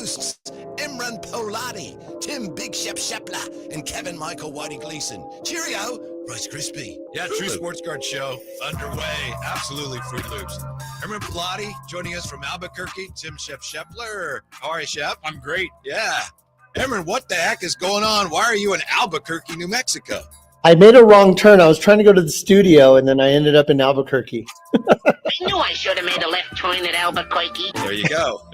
hosts, Imran Poladi, Tim Big Shep Shepler, and Kevin Michael Whitey Gleason. Cheerio, Rice Krispie. Yeah, True Sports Card Show underway. Absolutely Fruit Loops. Imran Poladi joining us from Albuquerque. Tim Shepler. How are you, Shep? I'm great. Yeah. Imran, what the heck is going on? Why are you in Albuquerque, New Mexico? I made a wrong turn. I was trying to go to the studio, and then I ended up in Albuquerque. I knew I should have made a left turn at Albuquerque. There you go.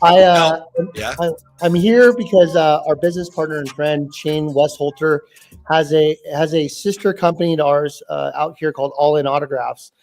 I'm here because our business partner and friend Shane Westholter has a sister company to ours out here called All In Autographs,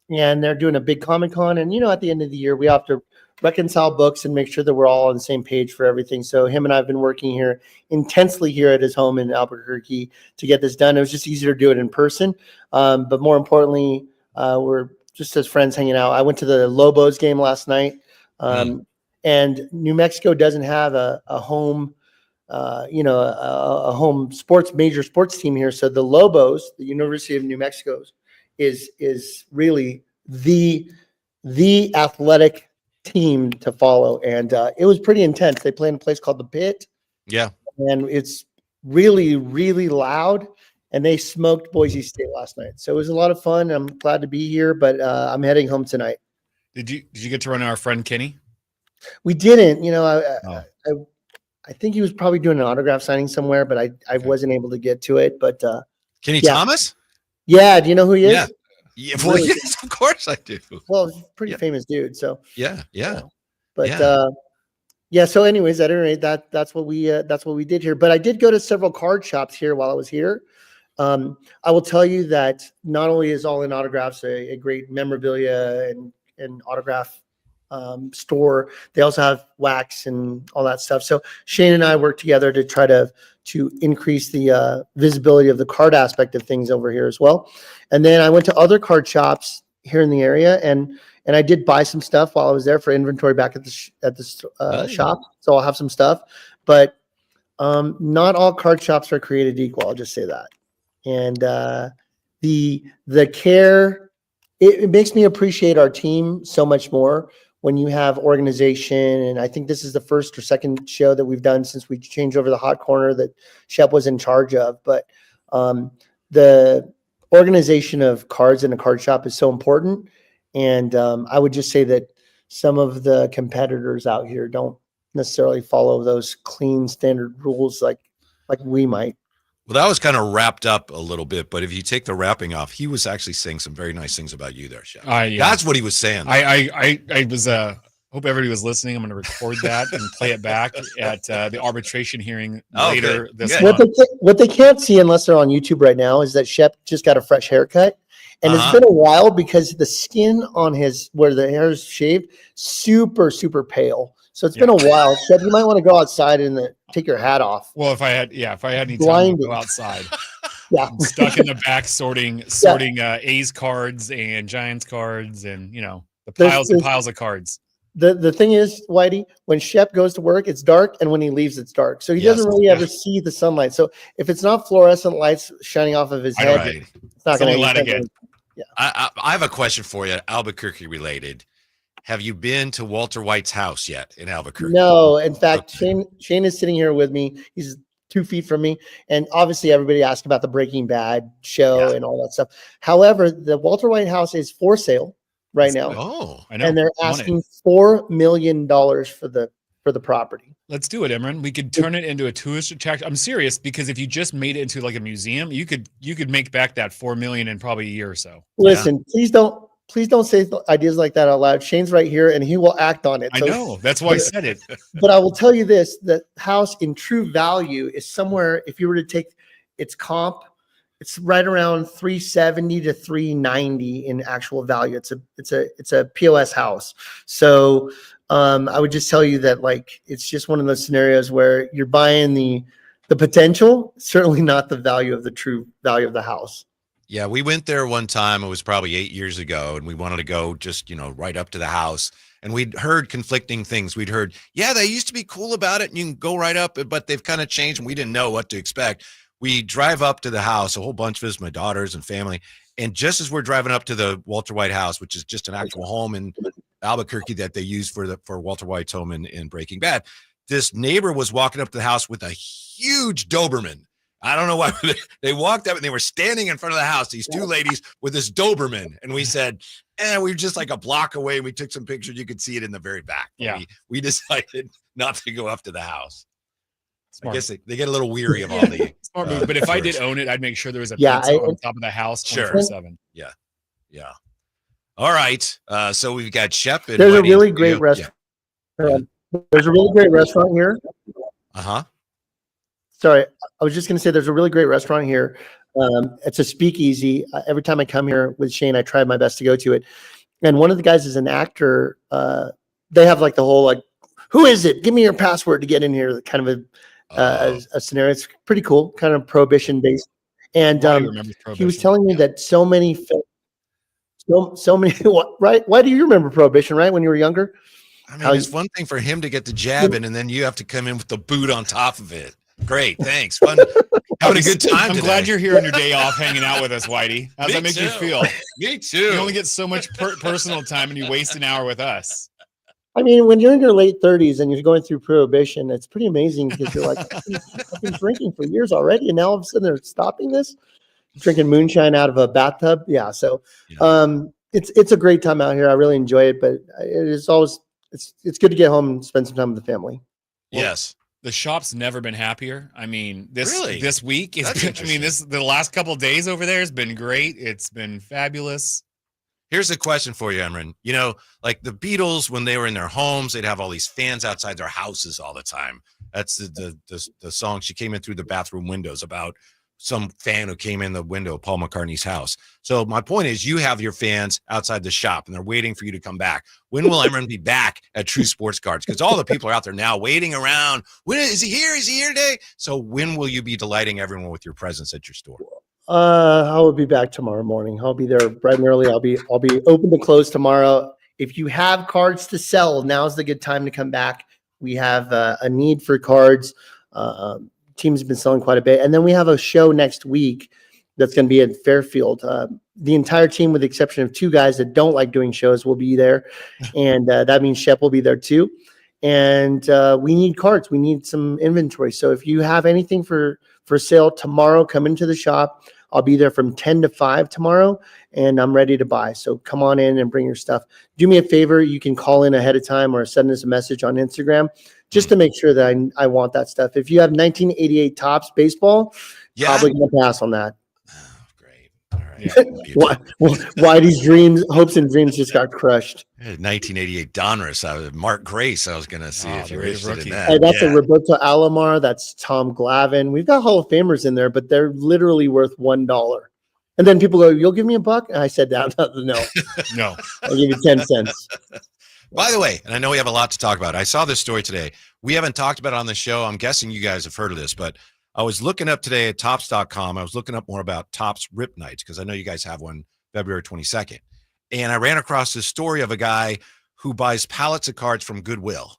and they're doing a big Comic-Con. And at the end of the year, we have to reconcile books and make sure that we're all on the same page for everything. So him and I have been working here intensely here at his home in Albuquerque to get this done. It was just easier to do it in person, but more importantly, we're just as friends hanging out. I went to the Lobos game last night, and New Mexico doesn't have a home, a home major sports team here. So the Lobos, the University of New Mexico, is really the athletic team to follow. And it was pretty intense. They play in a place called the Pit. Yeah. And it's really, really loud. And they smoked Boise State last night. So it was a lot of fun. I'm glad to be here, but I'm heading home tonight. Did you get to run our friend Kenny? We didn't. I think he was probably doing an autograph signing somewhere, but I wasn't able to get to it. But Kenny Thomas? Yeah. Do you know who he is? Yeah. Well, yes, of course I do. Well, he's a pretty famous dude. So yeah. But so anyways, at any rate, that's what we did here. But I did go to several card shops here while I was here. I will tell you that not only is All In Autographs a great memorabilia and autograph store, they also have wax and all that stuff. So Shane and I work together to try to increase the visibility of the card aspect of things over here as well. And then I went to other card shops here in the area, and I did buy some stuff while I was there for inventory back at the shop. So I'll have some stuff, but not all card shops are created equal. I'll just say that. And the care, it makes me appreciate our team so much more when you have organization. And I think this is the first or second show that we've done since we changed over the hot corner that Shep was in charge of. But the organization of cards in a card shop is so important. And I would just say that some of the competitors out here don't necessarily follow those clean standard rules like we might. Well, that was kind of wrapped up a little bit, but if you take the wrapping off, he was actually saying some very nice things about you there, Chef. That's what he was saying. I was hope everybody was listening. I'm going to record that and play it back at the arbitration hearing later this month. What they can't see unless they're on YouTube right now is that Shep just got a fresh haircut. And it's been a while because the skin on where the hair is shaved, super, super pale. So it's been a while. Shep, you might want to go outside and take your hat off. Well, if I had any time to go outside. I'm stuck in the back sorting A's cards and Giants cards and the piles and piles of cards. The thing is, Whitey, when Shep goes to work, it's dark, and when he leaves, it's dark. So he doesn't really ever see the sunlight. So if it's not fluorescent lights shining off of his head, it's not going to let it get. Yeah. I have a question for you, Albuquerque related. Have you been to Walter White's house yet in Albuquerque? No. In fact, Shane is sitting here with me. He's 2 feet from me. And obviously everybody asked about the Breaking Bad show and all that stuff. However, the Walter White house is for sale right now. Oh, I know. And they're asking $4 million for the property. Let's do it, Imran. We could turn it into a tourist attraction. I'm serious, because if you just made it into like a museum, you could make back that $4 million in probably a year or so. Listen, please don't say ideas like that out loud. Shane's right here, and he will act on it. I know. That's why I said it. But I will tell you this: the house in true value is somewhere. If you were to take its comp, it's right around 370 to 390 in actual value. It's a POS house. So I would just tell you that it's just one of those scenarios where you're buying the potential, certainly not the value of the true value of the house. Yeah, we went there one time. It was probably 8 years ago, and we wanted to go just, right up to the house. And we'd heard conflicting things. We'd heard, they used to be cool about it, and you can go right up, but they've kind of changed, and we didn't know what to expect. We drive up to the house, a whole bunch of us, my daughters and family. And just as we're driving up to the Walter White house, which is just an actual home in Albuquerque that they use for Walter White's home in Breaking Bad, this neighbor was walking up to the house with a huge Doberman. I don't know why they walked up and they were standing in front of the house, these two ladies with this Doberman. And we said, we were just like a block away. And we took some pictures. You could see it in the very back. Yeah. We decided not to go up to the house. Smart. I guess they get a little weary of all the smart move. But if I did own it, I'd make sure there was a Yeah, pizza on top of the house 24/7. Yeah. All right. So we've got Shep. And There's a Wendy. really great restaurant. There's a really great restaurant here. Uh-huh. Sorry, I was just going to say there's a really great restaurant here. It's a speakeasy. Every time I come here with Shane, I try my best to go to it. And one of the guys is an actor. They have like the whole like, who is it? Give me your password to get in here. Kind of a scenario. It's pretty cool, kind of prohibition based. And he was telling me that so many, right? Why do you remember prohibition? Right when you were younger. I mean, it's one thing for him to get the jab in, and then you have to come in with the boot on top of it. Great, thanks. Fun, having a good time. I'm glad you're here on your day off, hanging out with us, Whitey. How's that make you feel? Me too. You only get so much personal time, and you waste an hour with us. I mean, when you're in your late 30s and you're going through prohibition, it's pretty amazing because you're like, I've been drinking for years already, and now all of a sudden they're stopping this. Drinking moonshine out of a bathtub, yeah. So, it's a great time out here. I really enjoy it, but it is always it's good to get home and spend some time with the family. Yes. The shop's never been happier. I mean, this week the last couple of days over there has been great. It's been fabulous. Here's a question for you, Emran. You know, like the Beatles, when they were in their homes, they'd have all these fans outside their houses all the time. That's the song. She came in through the bathroom windows about some fan who came in the window of Paul McCartney's house. So my point is, you have your fans outside the shop and they're waiting for you to come back. When will Emran be back at True Sports Cards? Because all the people are out there now waiting around. When is he here? Is he here today? So when will you be delighting everyone with your presence at your store? I will be back tomorrow morning. I'll be there bright and early. I'll be open to close tomorrow. If you have cards to sell, now's the good time to come back. We have a need for cards. Teams have been selling quite a bit. And then we have a show next week that's going to be at Fairfield. The entire team, with the exception of two guys that don't like doing shows, will be there. And that means Shep will be there too. And we need cards. We need some inventory. So if you have anything for sale tomorrow, come into the shop. I'll be there from 10 to 5 tomorrow, and I'm ready to buy. So come on in and bring your stuff. Do me a favor. You can call in ahead of time or send us a message on Instagram just to make sure that I want that stuff. If you have 1988 Topps baseball, probably going to pass on that. Oh, great. All right. Whitey's hopes and dreams just got crushed. 1988 Donruss. Mark Grace. I was going to see if you're interested in that. Hey, that's a Roberto Alomar. That's Tom Glavine. We've got Hall of Famers in there, but they're literally worth $1. And then people go, "You'll give me $1?" And I said, "No, no, I'll give you 10 cents." By the way, and I know we have a lot to talk about. I saw this story today. We haven't talked about it on the show. I'm guessing you guys have heard of this, but I was looking up today at Topps.com. I was looking up more about Topps Rip Nights because I know you guys have one February 22nd. And I ran across this story of a guy who buys pallets of cards from Goodwill.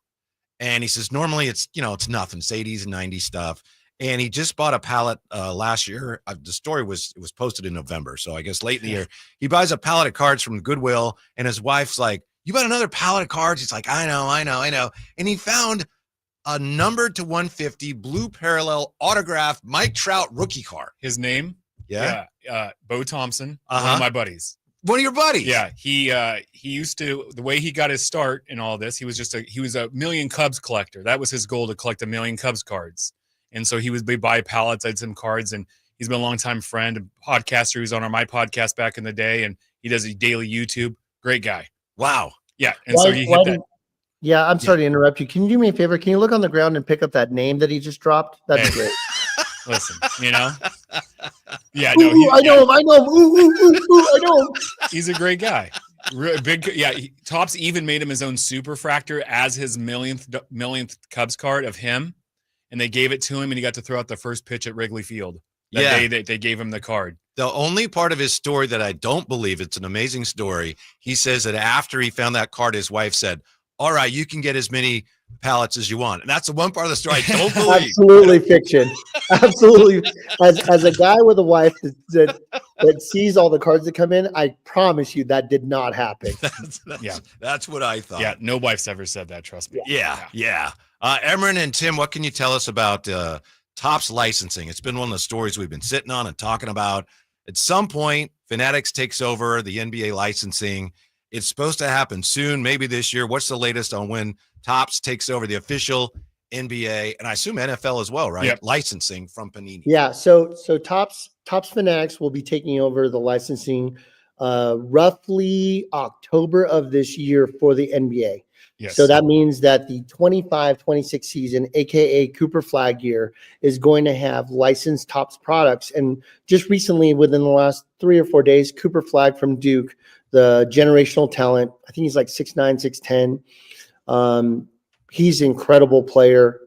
And he says, normally it's nothing. It's 80s and 90s stuff. And he just bought a pallet last year. The story was posted in November. So I guess late in the year, he buys a pallet of cards from Goodwill. And his wife's like, "You bought another pallet of cards?" He's like, I know. And he found a numbered to 150 blue parallel autographed Mike Trout rookie card. His name? Yeah. Bo Thompson, one of my buddies. One of your buddies? Yeah. He used to, the way he got his start in all this, he was a million Cubs collector. That was his goal, to collect 1 million Cubs cards. And so he would buy pallets, I'd some cards, and he's been a longtime friend, a podcaster. He was on my podcast back in the day, and he does a daily YouTube. Great guy. Wow. Yeah. And so he hit that. Yeah, I'm sorry to interrupt you. Can you do me a favor? Can you look on the ground and pick up that name that he just dropped? That'd be great. Listen, Yeah, I know him. I know him. He's a great guy. Topps even made him his own superfractor as his millionth Cubs card of him, and they gave it to him, and he got to throw out the first pitch at Wrigley Field. That day they gave him the card. The only part of his story that I don't believe, it's an amazing story. He says that after he found that card, his wife said, "All right, you can get as many pallets as you want." And that's the one part of the story I don't believe. Absolutely fiction. Absolutely. As a guy with a wife that sees all the cards that come in, I promise you that did not happen. That's what I thought. Yeah, no wife's ever said that, trust me. Yeah. Emran and Tim, what can you tell us about Topps licensing? It's been one of the stories we've been sitting on and talking about. At some point, Fanatics takes over the NBA licensing. It's supposed to happen soon, maybe this year. What's the latest on when Topps takes over the official NBA and I assume NFL as well, right? Yep. Licensing from Panini. Yeah. So Topps Fanatics will be taking over the licensing roughly October of this year for the NBA. Yes. So that means that the 25-26 season, aka Cooper Flag year, is going to have licensed Topps products. And just recently, within the last 3 or 4 days, Cooper Flag from Duke, the generational talent, I think he's like 6'9", 6'10". He's an incredible player,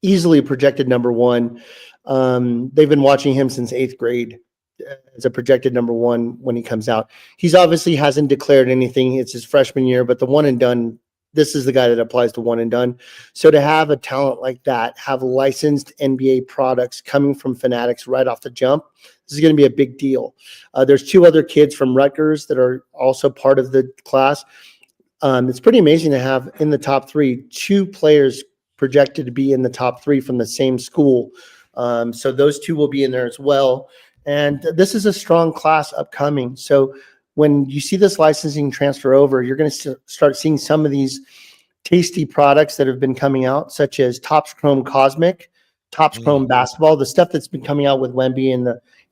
easily projected number one. They've been watching him since 8th grade as a projected number one when he comes out. He's obviously hasn't declared anything. It's his freshman year, but the one and done, this is the guy that applies to one and done. So to have a talent like that, have licensed NBA products coming from Fanatics right off the jump, this is going to be a big deal. There's 2 other kids from Rutgers that are also part of the class. It's pretty amazing to have in the top 3, 2 players projected to be in the top 3 from the same school. So those 2 will be in there as well. And this is a strong class upcoming. So when you see this licensing transfer over, you're going to start seeing some of these tasty products that have been coming out, such as Topps Chrome Cosmic, Topps Chrome Basketball, the stuff that's been coming out with Wemby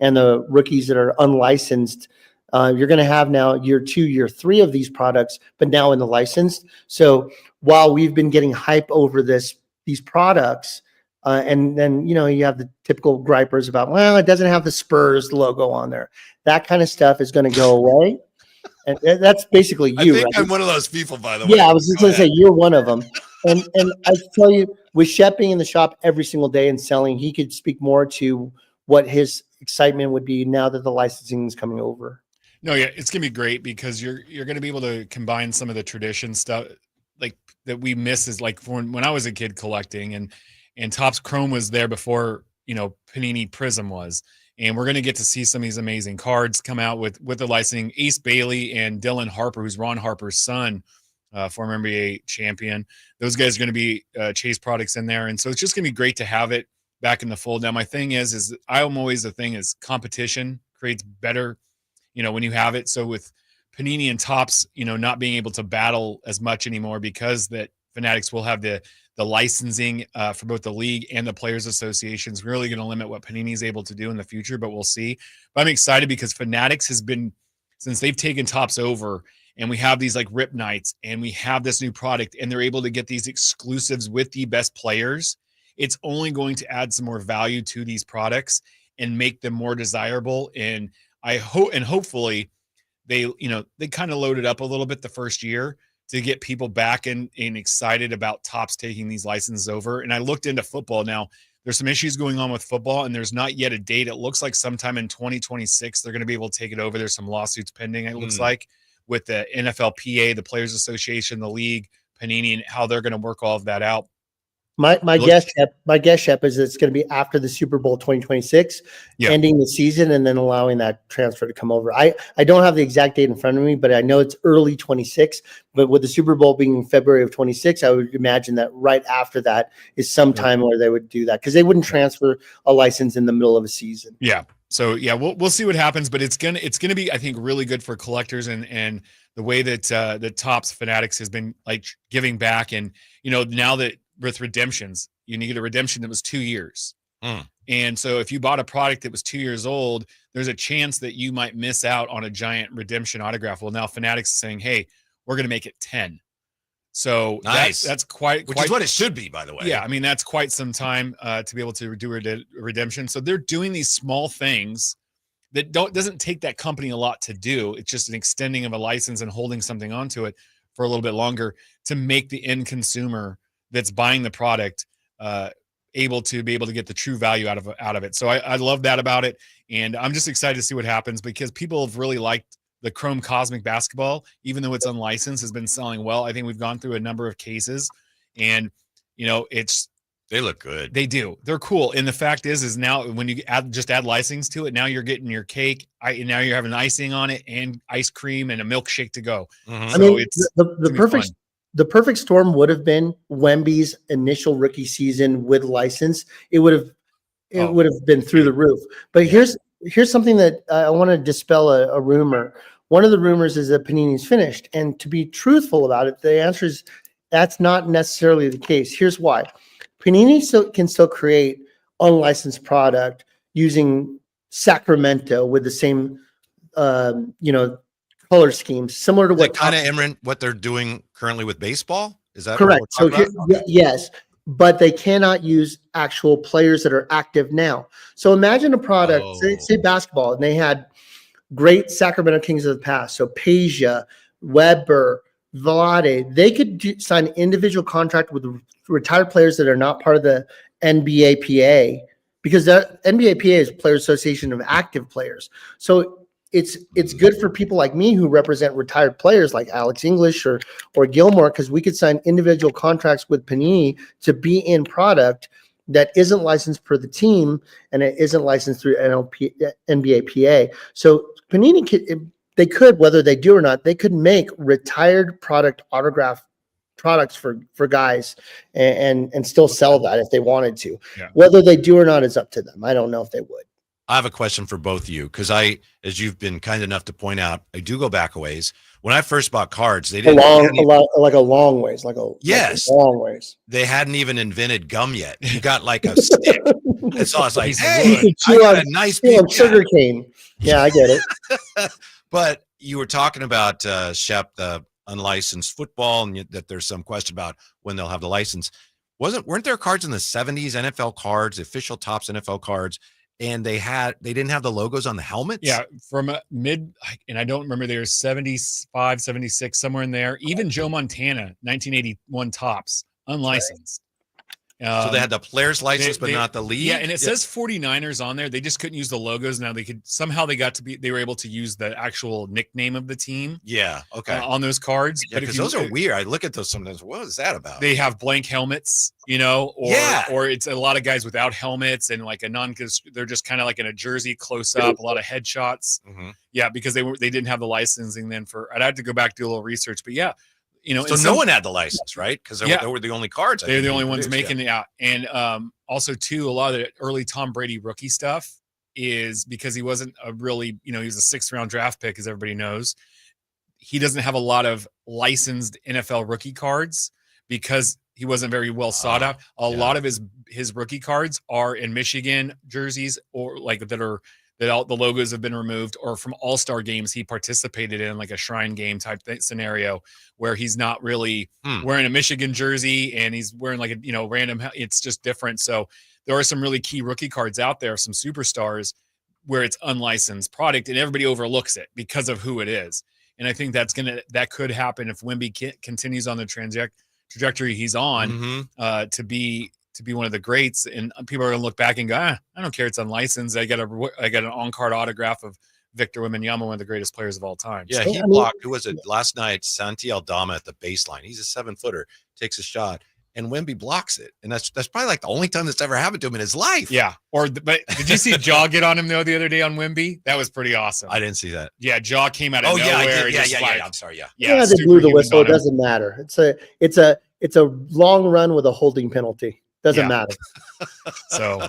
and the rookies that are unlicensed. You're going to have now year 2, year 3 of these products, but now in the licensed. So while we've been getting hype over these products, and then, you have the typical gripers about, well, it doesn't have the Spurs logo on there. That kind of stuff is going to go away. And that's basically you. I think right? I'm one of those people, by the way. Yeah, I was just going to say, you're one of them. And I tell you, with Shep being in the shop every single day and selling, he could speak more to what his excitement would be now that the licensing is coming over. No, yeah, it's gonna be great because you're going to be able to combine some of the tradition stuff like that we miss is like when I was a kid collecting and Topps Chrome was there before, Panini Prism was. And we're going to get to see some of these amazing cards come out with the licensing. Ace Bailey and Dylan Harper, who's Ron Harper's son, former NBA champion. Those guys are going to be Chase products in there. And so it's just going to be great to have it back in the fold. Now, my thing is I'm always the thing is competition creates better, when you have it. So with Panini and Topps, not being able to battle as much anymore because that Fanatics will have the licensing for both the league and the Players Association is really going to limit what Panini is able to do in the future, but we'll see. But I'm excited because Fanatics has been, since they've taken Topps over, and we have these like Rip Nights, and we have this new product, and they're able to get these exclusives with the best players. It's only going to add some more value to these products and make them more desirable. And I hope, and hopefully they kind of loaded up a little bit the first year to get people back and excited about Topps taking these licenses over. And I looked into football. Now, there's some issues going on with football, and there's not yet a date. It looks like sometime in 2026, they're going to be able to take it over. There's some lawsuits pending, it looks like, with the NFLPA, the Players Association, the league, Panini, and how they're going to work all of that out. My guess, Shep, is it's going to be after the Super Bowl 2026, ending the season and then allowing that transfer to come over. I don't have the exact date in front of me, but I know it's early 26. But with the Super Bowl being February of 26, I would imagine that right after that is some time where they would do that because they wouldn't transfer a license in the middle of a season. Yeah. So yeah, we'll see what happens, but it's gonna be, I think, really good for collectors and the way that the Topps Fanatics has been like giving back, and now that with redemptions, you need a redemption that was 2 years. And so if you bought a product that was 2 years old, there's a chance that you might miss out on a giant redemption autograph. Well, now Fanatics is saying, hey, we're going to make it 10. So nice. That's quite is what it should be, by the way. Yeah, I mean, that's quite some time to be able to do a redemption. So they're doing these small things that doesn't take that company a lot to do. It's just an extending of a license and holding something onto it for a little bit longer to make the end consumer that's buying the product able to get the true value out of it. So I love that about it. And I'm just excited to see what happens because people have really liked the Chrome Cosmic Basketball, even though it's unlicensed, has been selling well. I think we've gone through a number of cases and they look good. They do. They're cool. And the fact is now when you add license to it, now you're getting your cake. Now you're having icing on it and ice cream and a milkshake to go. I mean, the the perfect storm would have been Wemby's initial rookie season with license. It would have been through the roof. But here's something that I want to dispel a rumor. One of the rumors is that Panini's finished, and to be truthful about it, the answer is that's not necessarily the case. Here's why: Panini can still create unlicensed product using Sacramento with the same, color schemes, similar to what kind of Imran, what they're doing currently with baseball. Is that correct? So okay. Yes, but they cannot use actual players that are active now. So imagine a product, say basketball, and they had great Sacramento Kings of the past. So Peja, Weber, Vlade, they could sign individual contract with retired players that are not part of the NBA PA, because the NBA PA is Player Association of Active Players. So it's good for people like me who represent retired players like Alex English or Gilmore, because we could sign individual contracts with Panini to be in product that isn't licensed per the team and it isn't licensed through NBA PA. So Panini they could, whether they do or not, they could make retired product autograph products for guys and still sell that if they wanted to. Yeah. Whether they do or not is up to them. I don't know if they would. I have a question for both of you, because as you've been kind enough to point out, I do go back a ways. When I first bought cards, they didn't a long ways, long ways. They hadn't even invented gum yet. You got like a stick. And so I was like, Piece of hey, wood. I got a nice piece of sugar cane. Yeah, I get it. But you were talking about Shep, the unlicensed football, and that there's some question about when they'll have the license. Weren't there cards in the 70s, NFL cards, official Topps NFL cards, and they didn't have the logos on the helmets? Yeah, from a and I don't remember, they were 75, 76, somewhere in there. Even Joe Montana, 1981 Topps, unlicensed. So they had the player's license, but not the league. Yeah, and it says 49ers on there. They just couldn't use the logos. Now they were able to use the actual nickname of the team. Yeah, okay. On those cards. Yeah, because those are weird. I look at those sometimes. What is that about? They have blank helmets, or it's a lot of guys without helmets and like because they're just kind of like in a jersey close up, a lot of headshots. Mm-hmm. Yeah, because they didn't have the licensing then I'd have to go back do a little research, but yeah. So no one had the license, right? Because they were the only cards. They're the only ones making it out. And also, too, a lot of the early Tom Brady rookie stuff is because he wasn't a really, he was a 6th round draft pick, as everybody knows. He doesn't have a lot of licensed NFL rookie cards because he wasn't very well sought out. A lot of his rookie cards are in Michigan jerseys, or like that all the logos have been removed, or from all-star games he participated in, like a shrine game type scenario where he's not really wearing a Michigan jersey and he's wearing like a, random, it's just different. So there are some really key rookie cards out there, some superstars where it's unlicensed product and everybody overlooks it because of who it is. And I think that could happen if Wemby continues on the trajectory he's on, to be one of the greats, and people are going to look back and go, I don't care, it's unlicensed. I got an on-card autograph of Victor Wembanyama, one of the greatest players of all time. Yeah, he blocked, who was it last night? Santi Aldama at the baseline. He's a 7-footer, takes a shot, and Wemby blocks it. And that's probably like the only time that's ever happened to him in his life. Yeah. But did you see Jaw get on him though the other day on Wemby? That was pretty awesome. I didn't see that. Yeah, Jaw came out of nowhere. Yeah, I did. Yeah. I'm sorry. Yeah, they blew the whistle. It doesn't matter. It's a long run with a holding penalty. Doesn't matter. So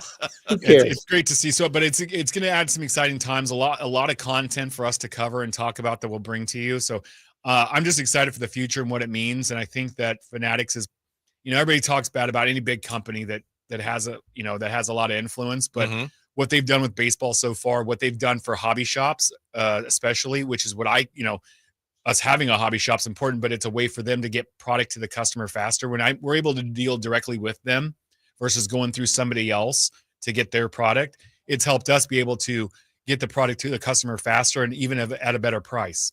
it's great to see. But it's going to add some exciting times, a lot of content for us to cover and talk about that we'll bring to you. So I'm just excited for the future and what it means. And I think that Fanatics is, everybody talks bad about any big company that has a lot of influence, but what they've done with baseball so far, what they've done for hobby shops, especially, which is what us having a hobby shop is important, but it's a way for them to get product to the customer faster. When we're able to deal directly with them versus going through somebody else to get their product, it's helped us be able to get the product to the customer faster and even at a better price.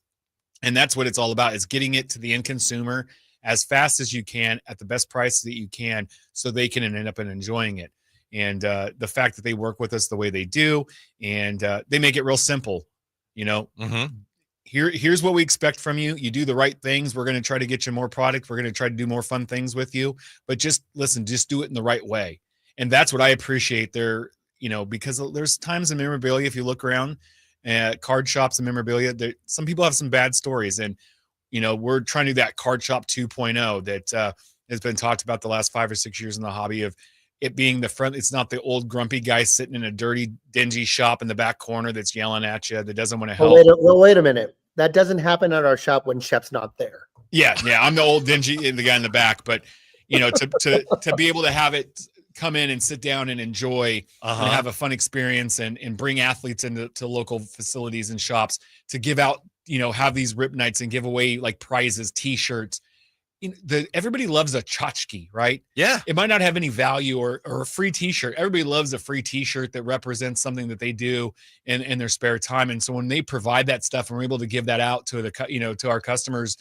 And that's what it's all about, is getting it to the end consumer as fast as you can at the best price that you can, so they can end up enjoying it. And the fact that they work with us the way they do, and they make it real simple, Here's what we expect from you. You do the right things. We're going to try to get you more product. We're going to try to do more fun things with you, but just do it in the right way. And that's what I appreciate there, because there's times in memorabilia, if you look around at card shops and memorabilia, some people have some bad stories. And, we're trying to do that card shop 2.0 that has been talked about the last 5 or 6 years in the hobby of it being the front. It's not the old grumpy guy sitting in a dirty, dingy shop in the back corner that's yelling at you that doesn't want to help. Wait a minute. That doesn't happen at our shop when Shep's not there. Yeah. I'm the old dingy, the guy in the back, but to be able to have it come in and sit down and enjoy and have a fun experience and bring athletes into local facilities and shops to give out, have these rip nights and give away like prizes, t-shirts. Everybody loves a tchotchke, right? Yeah. It might not have any value or a free t-shirt. Everybody loves a free t-shirt that represents something that they do in their spare time. And so when they provide that stuff and we're able to give that out to to our customers,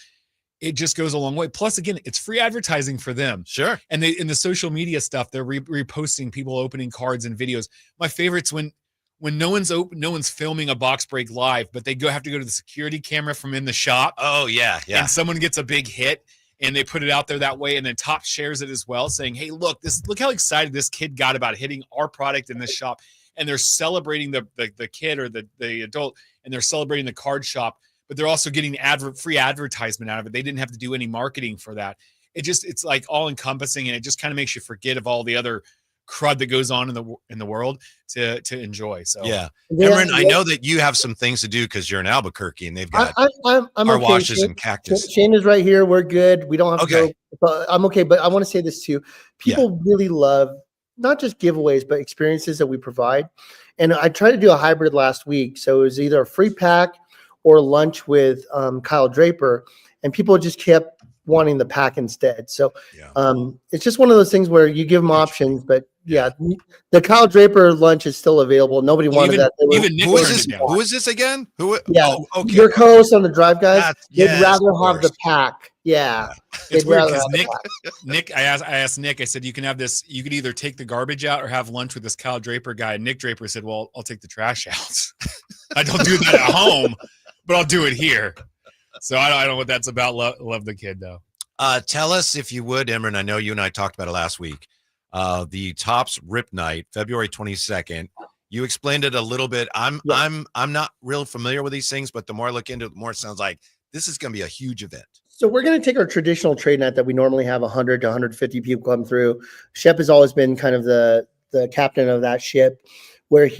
it just goes a long way. Plus, again, it's free advertising for them. Sure. And in the social media stuff, they're reposting people opening cards and videos. My favorite's when no one's filming a box break live, but they have to go to the security camera from in the shop. Oh yeah. And someone gets a big hit and they put it out there that way. And then Top shares it as well, saying, hey, look how excited this kid got about hitting our product in this shop. And they're celebrating the kid or the adult, and they're celebrating the card shop, but they're also getting free advertisement out of it. They didn't have to do any marketing for that. It's like all encompassing, and it just kind of makes you forget of all the other crud that goes on in the world to enjoy. So yeah. Emran, I know that you have some things to do because you're in Albuquerque and they've got I'm car okay. washes and cactus. Shane is right here. We're good. We don't have to go. But I'm okay. But I want to say this too. People really love not just giveaways, but experiences that we provide. And I tried to do a hybrid last week. So it was either a free pack or lunch with Kyle Draper, and people just kept wanting the pack instead. So it's just one of those things where you give them options, but the Kyle Draper lunch is still available. Nobody wanted that. Who is this again? Your co-host on the Drive Guys. They'd rather have the pack. Yeah. It's weird because Nick, I asked Nick, I said, you can have this, you could either take the garbage out or have lunch with this Kyle Draper guy. And Nick Draper said, well, I'll take the trash out. I don't do that at home, but I'll do it here. So I don't know what that's about. Love the kid though. Tell us if you would, Emran. I know you and I talked about it last week. The Topps Rip Night, February 22nd. You explained it a little bit. I'm not real familiar with these things, but the more I look into it, the more it sounds like this is going to be a huge event. So we're going to take our traditional trade night that we normally have 100 to 150 people come through. Shep has always been kind of the captain of that ship, where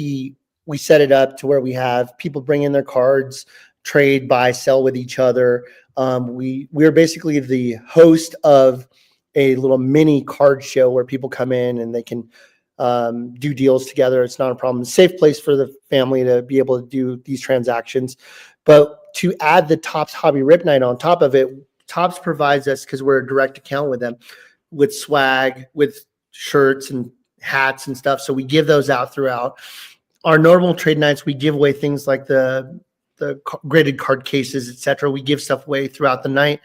we set it up to where we have people bring in their cards, trade, buy, sell with each other. We're basically the host of a little mini card show where people come in and they can do deals together. It's not a problem. It's a safe place for the family to be able to do these transactions. But to add the Topps Hobby Rip Night on top of it, Topps provides us, because we're a direct account with them, with swag, with shirts and hats and stuff. So we give those out throughout. Our normal trade nights, we give away things like the graded card cases, etc. We give stuff away throughout the night.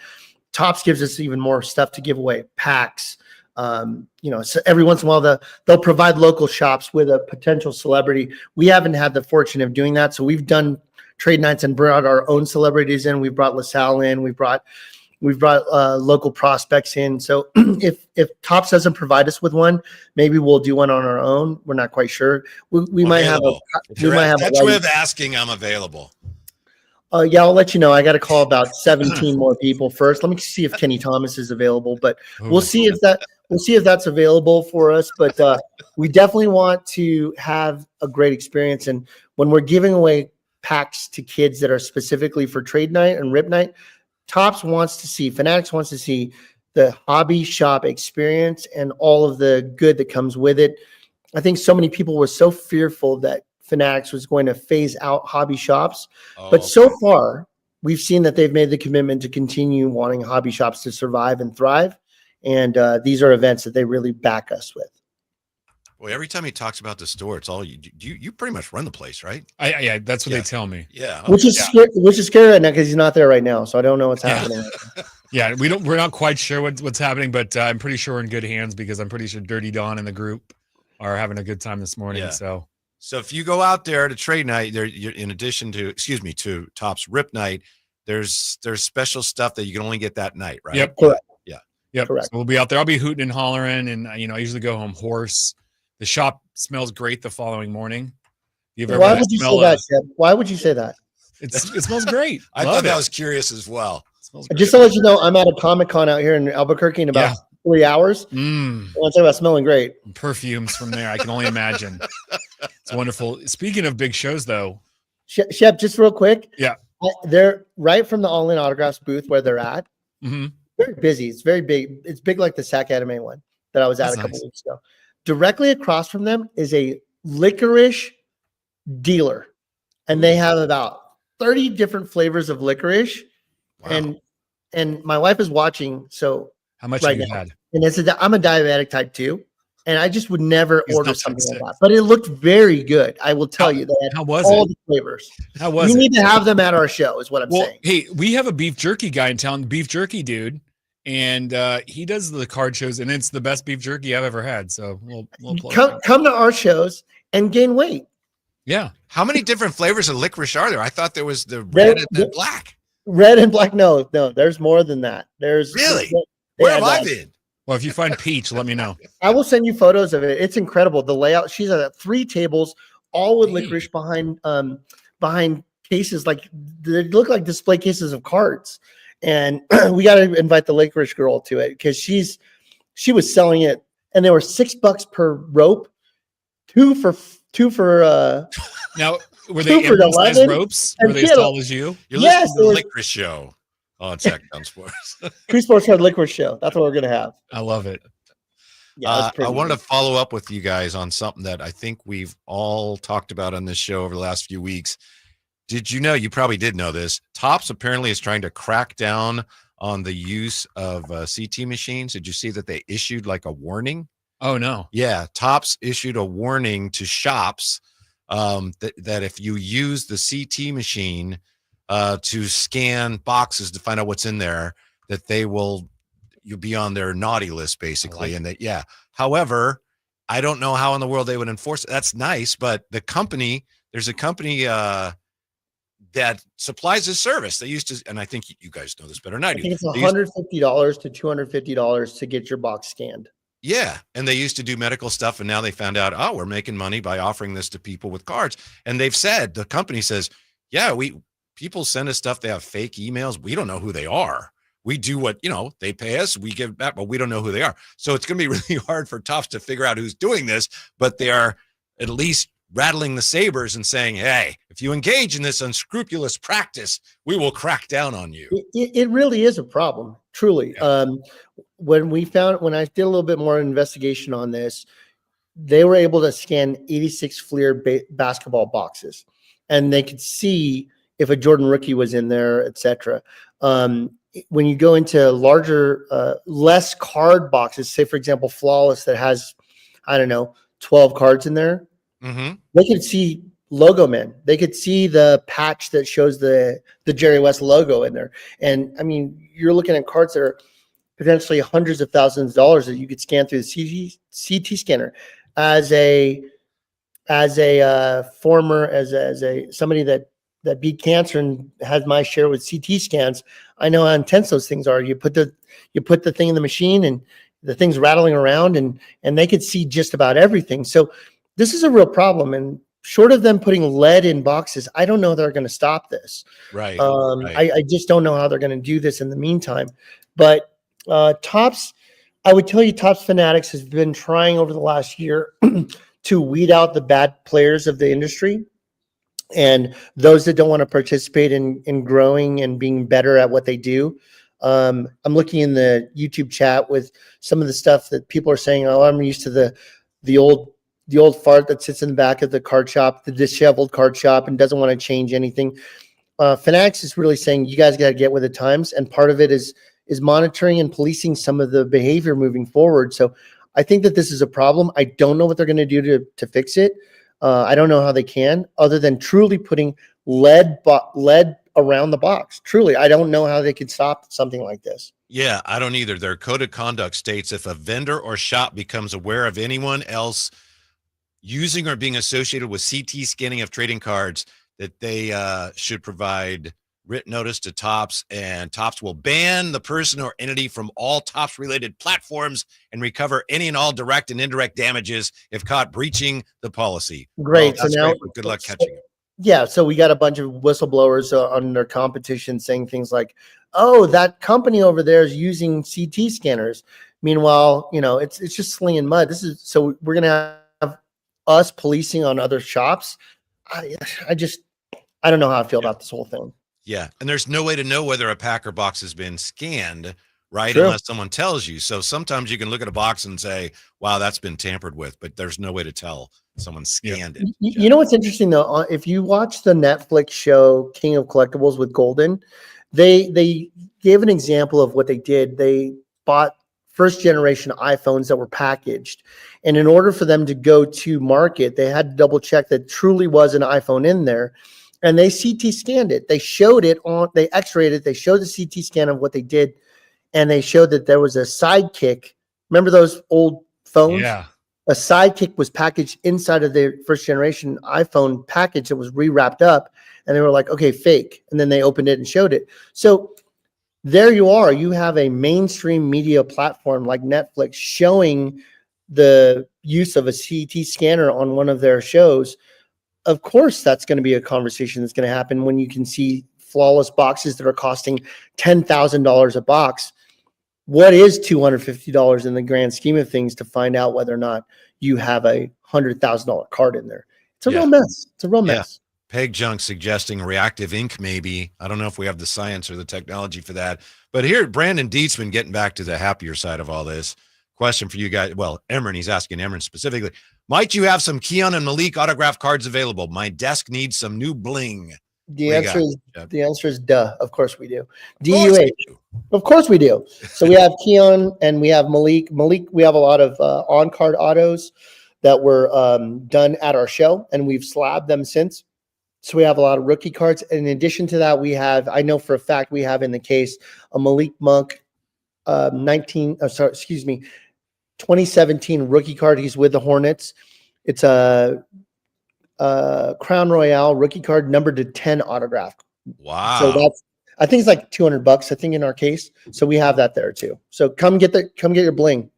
Topps gives us even more stuff to give away, packs. So every once in a while they'll provide local shops with a potential celebrity. We haven't had the fortune of doing that, so we've done trade nights and brought our own celebrities in. We've brought LaSalle in. We've brought local prospects in. So if Topps doesn't provide us with one, maybe we'll do one on our own. We're not quite sure. We might have that's way of asking. I'm available. I'll let you know. I got to call about 17 more people first. Let me see if Kenny Thomas is available, but we'll see if that's available for us. But we definitely want to have a great experience. And when we're giving away packs to kids that are specifically for trade night and rip night, Fanatics wants to see the hobby shop experience and all of the good that comes with it. I think so many people were so fearful that Fanatics was going to phase out hobby shops. But so far, we've seen that they've made the commitment to continue wanting hobby shops to survive and thrive. And these are events that they really back us with. Well, every time he talks about the store, it's all you pretty much run the place, right? That's what they tell me. Yeah. Which is scary right now because he's not there right now. So I don't know what's happening. Yeah, we're not quite sure what's happening, but I'm pretty sure we're in good hands because I'm pretty sure Dirty Don and the group are having a good time this morning. Yeah. So if you go out there to trade night, in addition to Topps Rip Night, there's special stuff that you can only get that night, right? Yep. Correct. Yeah. Yep. Correct. So we'll be out there. I'll be hooting and hollering, and I usually go home hoarse. The shop smells great the following morning. Why would you say that, Jeff? Why would you say that? It smells great. I thought that was curious as well. Smells great. Just to let you know, I'm at a Comic-Con out here in Albuquerque in about 3 hours. I'll tell you about smelling great. Perfumes from there. I can only imagine. It's wonderful. Speaking of big shows, though. Shep, just real quick. Yeah. They're right from the All In Autographs booth where they're at. Very busy. It's very big. It's big like the Sac Anime one that I was at a couple weeks ago. Directly across from them is a licorice dealer. And they have about 30 different flavors of licorice. Wow. And my wife is watching. So how much have you had? And I'm a diabetic type 2. And I just would never order something like that. But it looked very good. I will tell you that. How was all it? the flavors. How was it? You need to have them at our show, is what I'm saying. Hey, we have a beef jerky guy in town, beef jerky dude, and he does the card shows, and it's the best beef jerky I've ever had. So we'll come to our shows and gain weight. Yeah. How many different flavors of licorice are there? I thought there was the red and the black. Red and black. No, there's more than that. There's really. Where have I been? Well, if you find peach, let me know. I will send you photos of it. It's incredible. The layout. She's at 3 tables, all with licorice behind cases. Like they look like display cases of cards. And we got to invite the licorice girl to it because she was selling it, and they were $6 per rope, two for now were they size ropes? Were they as tall as you? You're listening to the licorice show on Sacktown Sports. True Sports Card Licorice Show. That's what we're gonna have. I love it. Yeah, I wanted to follow up with you guys on something that I think we've all talked about on this show over the last few weeks. Did you know, you probably did know this, Topps apparently is trying to crack down on the use of CT machines. Did you see that they issued like a warning? Oh, no. Yeah, Topps issued a warning to shops that if you use the CT machine to scan boxes to find out what's in there, that you'll be on their naughty list, basically. And that, yeah. However, I don't know how in the world they would enforce it. That's nice, but there's a company that supplies this service. They used to, and I think you guys know this better than I do. I think it's $150 to $250 to get your box scanned. Yeah. And they used to do medical stuff. And now they found out, oh, we're making money by offering this to people with cards. And they've said, the company says, yeah, people send us stuff. They have fake emails. We don't know who they are. We do what, they pay us, we give back, but we don't know who they are. So it's going to be really hard for Topps to figure out who's doing this, but they are at least rattling the sabers and saying, hey, if you engage in this unscrupulous practice, we will crack down on you. It really is a problem, truly. Yeah. When I did a little bit more investigation on this, they were able to scan 86 Fleer basketball boxes, and they could see if a Jordan rookie was in there, etc. When you go into larger, less card boxes, say, for example, Flawless that has, 12 cards in there, they could see logo men. They could see the patch that shows the Jerry West logo in there. And I mean, you're looking at cards that are potentially hundreds of thousands of dollars that you could scan through the CT scanner. As a somebody that beat cancer and has my share with CT scans, I know how intense those things are. You put the thing in the machine and the thing's rattling around, and they could see just about everything. So this is a real problem. And short of them putting lead in boxes, I don't know they're going to stop this. Right. I just don't know how they're going to do this in the meantime. But Topps, I would tell you, Topps Fanatics has been trying over the last year to weed out the bad players of the industry and those that don't want to participate in growing and being better at what they do. I'm looking in the YouTube chat with some of the stuff that people are saying, oh, I'm used to the old fart that sits in the back of the card shop, the disheveled card shop, and doesn't want to change anything. Fanatics is really saying you guys got to get with the times, and part of it is monitoring and policing some of the behavior moving forward. So I think that this is a problem. I don't know what they're going to do to fix it. I don't know how they can, other than truly putting lead around the box. Truly, I don't know how they could stop something like this. Yeah, I don't either. Their code of conduct states if a vendor or shop becomes aware of anyone else using or being associated with CT scanning of trading cards, that they should provide written notice to Topps, and Topps will ban the person or entity from all Topps related platforms and recover any and all direct and indirect damages if caught breaching the policy. Great. Well, so now, great. Good luck catching it. Yeah, so we got a bunch of whistleblowers on their competition saying things like, "Oh, that company over there is using CT scanners." Meanwhile, it's just slinging mud. So we're gonna have us policing on other shops. I I just I don't know how I feel about this whole thing. Yeah. And there's no way to know whether a Packer box has been scanned, right? True. Unless someone tells you. So sometimes you can look at a box and say, wow, that's been tampered with, but there's no way to tell someone scanned it. You know what's interesting though? If you watch the Netflix show King of Collectibles with Golden, they gave an example of what they did. They bought first generation iPhones that were packaged, and in order for them to go to market, they had to double check that truly was an iPhone in there. And they CT scanned it. They showed it they X-rayed it. They showed the CT scan of what they did, and they showed that there was a sidekick. Remember those old phones? Yeah. A sidekick was packaged inside of their first generation iPhone package that was rewrapped up, and they were like, okay, fake. And then they opened it and showed it. So there you are. You have a mainstream media platform like Netflix showing the use of a CT scanner on one of their shows. Of course, that's going to be a conversation that's going to happen when you can see flawless boxes that are costing $10,000 a box. What is $250 in the grand scheme of things to find out whether or not you have a $100,000 card in there? It's a real mess. It's a real mess. Peg Junk suggesting reactive ink, maybe. I don't know if we have the science or the technology for that. But here, Brandon Dietzman, getting back to the happier side of all this. Question for you guys. Well, Emron, he's asking Emron specifically. Might you have some Keon and Malik autograph cards available? My desk needs some new bling. The answer is duh. Of course we do. DUA. Of course we do. So we have Keon and we have Malik. We have a lot of on-card autos that were done at our show, and we've slabbed them since. So we have a lot of rookie cards. In addition to that, I know for a fact we have in the case a Malik Monk 2017 rookie card. He's with the Hornets. It's a Crown Royale rookie card numbered to 10 autograph. Wow. So I think it's like $200, I think, in our case. So we have that there too. So come get your bling.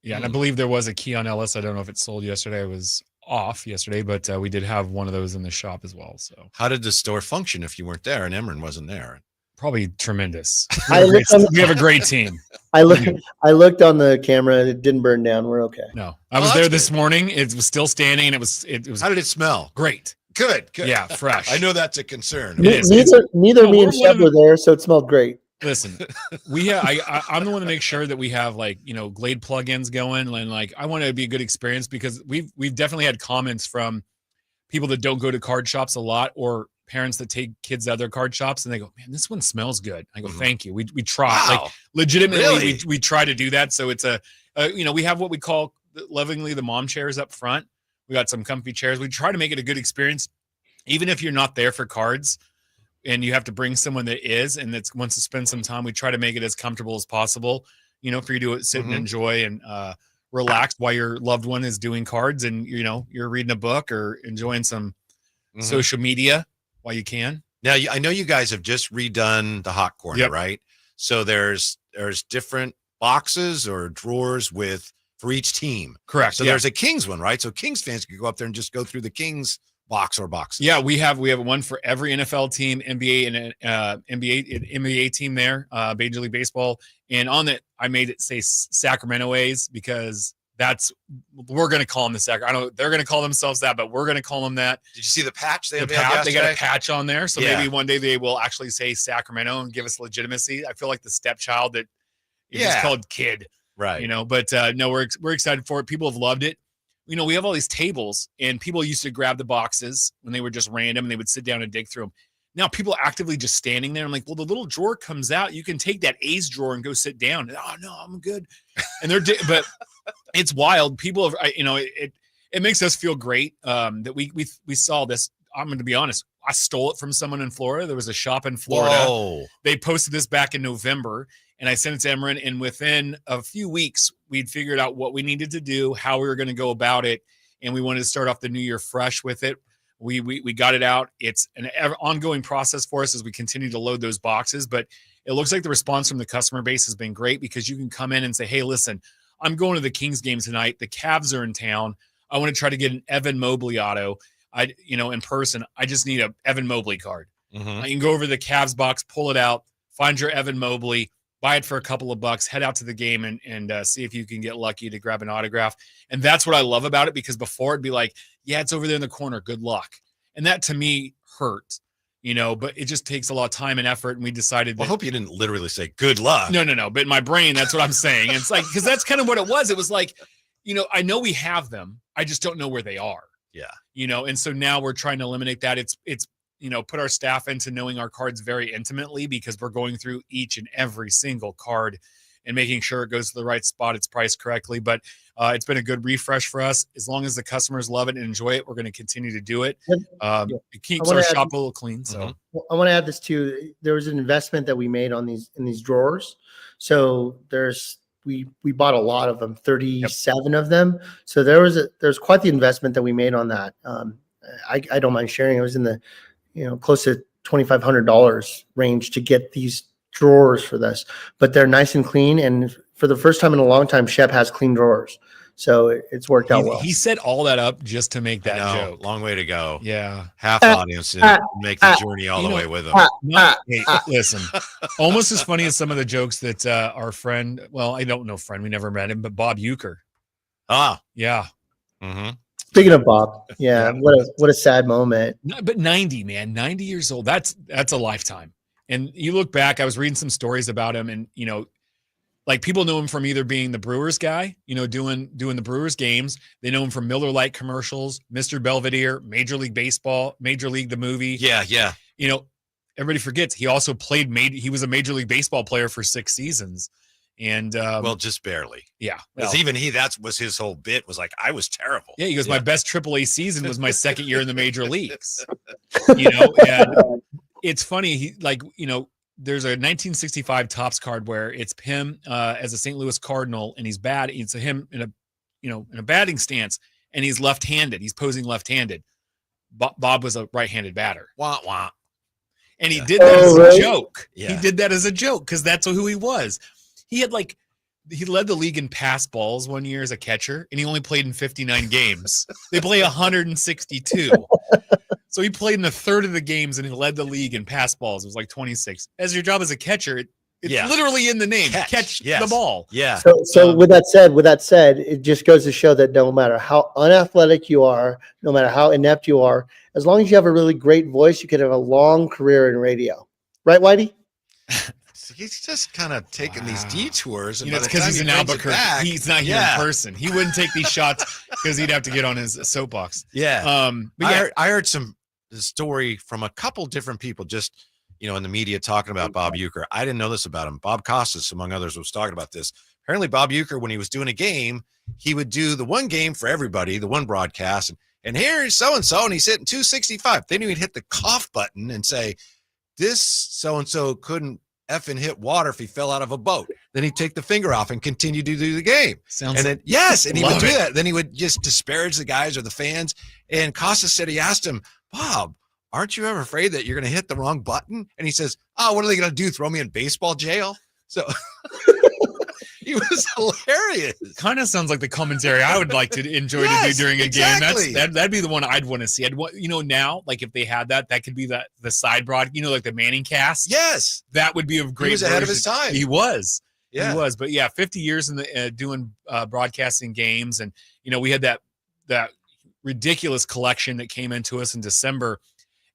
Yeah. And I believe there was a Keon Ellis. I don't know if it sold yesterday. I was off yesterday, but we did have one of those in the shop as well. So how did the store function if you weren't there and Emron wasn't there? Probably tremendous. We have a great team. I looked on the camera and it didn't burn down. We're okay. No, I was there this morning. It was still standing, and it was. How did it smell? Great. Good. Yeah, fresh. I know that's a concern. Neither me and Shep were there, so it smelled great. Listen, I'm the one to make sure that we have Glade plugins going, and I want it to be a good experience because we've definitely had comments from people that don't go to card shops a lot or parents that take kids out of their card shops and they go, man, this one smells good. I go, thank you. We try. Wow. Legitimately, really? we try to do that. So it's we have what we call lovingly the mom chairs up front. We got some comfy chairs. We try to make it a good experience, even if you're not there for cards and you have to bring someone that is and that wants to spend some time. We try to make it as comfortable as possible, for you to sit and enjoy and relax while your loved one is doing cards and you're reading a book or enjoying some social media while you can. Now, I know you guys have just redone the hot corner, right? So there's different boxes or drawers for each team. Correct. So there's a Kings one, right? So Kings fans can go up there and just go through the Kings box or boxes. Yeah, we have one for every NFL team, NBA and NBA team there, Major League Baseball. And on it, I made it say Sacramento A's because we're going to call them the Sacramento. I know they're going to call themselves that, but we're going to call them that. Did you see the patch they got a patch on there. So maybe one day they will actually say Sacramento and give us legitimacy. I feel like the stepchild that is just called kid. Right. But no, we're excited for it. People have loved it. We have all these tables and people used to grab the boxes when they were just random and they would sit down and dig through them. Now people are actively just standing there. I'm like, well, the little drawer comes out. You can take that A's drawer and go sit down. Oh no, I'm good. And but it's wild. People have, it makes us feel great that we saw this. I'm going to be honest. I stole it from someone in Florida. There was a shop in Florida. Whoa. They posted this back in November and I sent it to Emron. And within a few weeks, we'd figured out what we needed to do, how we were going to go about it. And we wanted to start off the new year fresh with it. We got it out. It's an ongoing process for us as we continue to load those boxes. But it looks like the response from the customer base has been great because you can come in and say, hey, listen, I'm going to the Kings game tonight. The Cavs are in town. I want to try to get an Evan Mobley auto. in person, I just need a Evan Mobley card. Mhm. You can go over to the Cavs box, pull it out, find your Evan Mobley, buy it for a couple of bucks, head out to the game and see if you can get lucky to grab an autograph. And that's what I love about it, because before it'd be like, yeah, it's over there in the corner. Good luck. And that to me hurt, but it just takes a lot of time and effort. And we decided I hope you didn't literally say good luck. No. But in my brain, that's what I'm saying. It's like, because that's kind of what it was. It was like, I know we have them. I just don't know where they are. Yeah. And so now we're trying to eliminate that. It's put our staff into knowing our cards very intimately, because we're going through each and every single card and making sure it goes to the right spot, it's priced correctly. But it's been a good refresh for us. As long as the customers love it and enjoy it, we're going to continue to do it. It keeps our shop a little clean. So I want to add this too. There was an investment that we made on these drawers. So we bought a lot of them, 37 of them. So there's quite the investment that we made on that. I don't mind sharing. It was in the close to $2,500 range to get these drawers for this, but they're nice and clean. And for the first time in a long time, Shep has clean drawers. So it's worked out well. He set all that up just to make that joke. Long way to go. Yeah. Half audience and make the journey all the way with them. Hey, listen, almost as funny as some of the jokes that our friend, well, I don't know friend, we never met him, but Bob Uecker. Ah. Yeah. Mm-hmm. Speaking of Bob, what a sad moment. But 90, man, 90 years old. That's a lifetime. And you look back, I was reading some stories about him, and like people know him from either being the Brewers guy, doing the Brewers games. They know him from Miller Lite commercials, Mr. Belvedere, Major League Baseball, Major League the movie. Yeah. Everybody forgets he also he was a Major League Baseball player for 6 seasons. And just barely. Yeah. Because even that was his whole bit, was like, I was terrible. Yeah, he goes, my best AAA season was my second year in the major leagues. And it's funny, there's a 1965 Topps card where it's him as a St. Louis Cardinal, and he's bad. It's him in a batting stance, and he's left-handed. He's posing left-handed. Bob was a right-handed batter. Wah, wah. And he did that as a joke. Yeah. He did that as a joke because that's who he was. He led the league in pass balls one year as a catcher, and he only played in 59 games. They play 162. So he played in a third of the games, and he led the league in pass balls. It was like 26. As your job as a catcher, it's literally in the name. Catch the ball. Yeah. So with that said, it just goes to show that no matter how unathletic you are, no matter how inept you are, as long as you have a really great voice, you could have a long career in radio. Right, Whitey? He's just kind of taking these detours. And it's because he's in Albuquerque. He's not here in person. He wouldn't take these shots because he'd have to get on his soapbox. Yeah. I heard some story from a couple different people just, in the media talking about Bob Uecker. I didn't know this about him. Bob Costas, among others, was talking about this. Apparently, Bob Uecker, when he was doing a game, he would do the one game for everybody, the one broadcast. And here's so-and-so, and he's hitting 265. Then he would hit the cough button and say, this so-and-so couldn't effing hit water if he fell out of a boat. Then he'd take the finger off and continue to do the game. And he would do that. Then he would just disparage the guys or the fans. And Costas said he asked him, Bob, aren't you ever afraid that you're going to hit the wrong button? And he says, what are they going to do? Throw me in baseball jail? So he was hilarious. Kind of sounds like the commentary I would like to enjoy to do during a game. That'd be the one I'd want to see. Now, like if they had that could be the side broad, like the Manning cast. Yes. That would be a great. He was ahead of his time. He was. Yeah. He was. But 50 years in the doing broadcasting games. And, we had that ridiculous collection that came into us in December.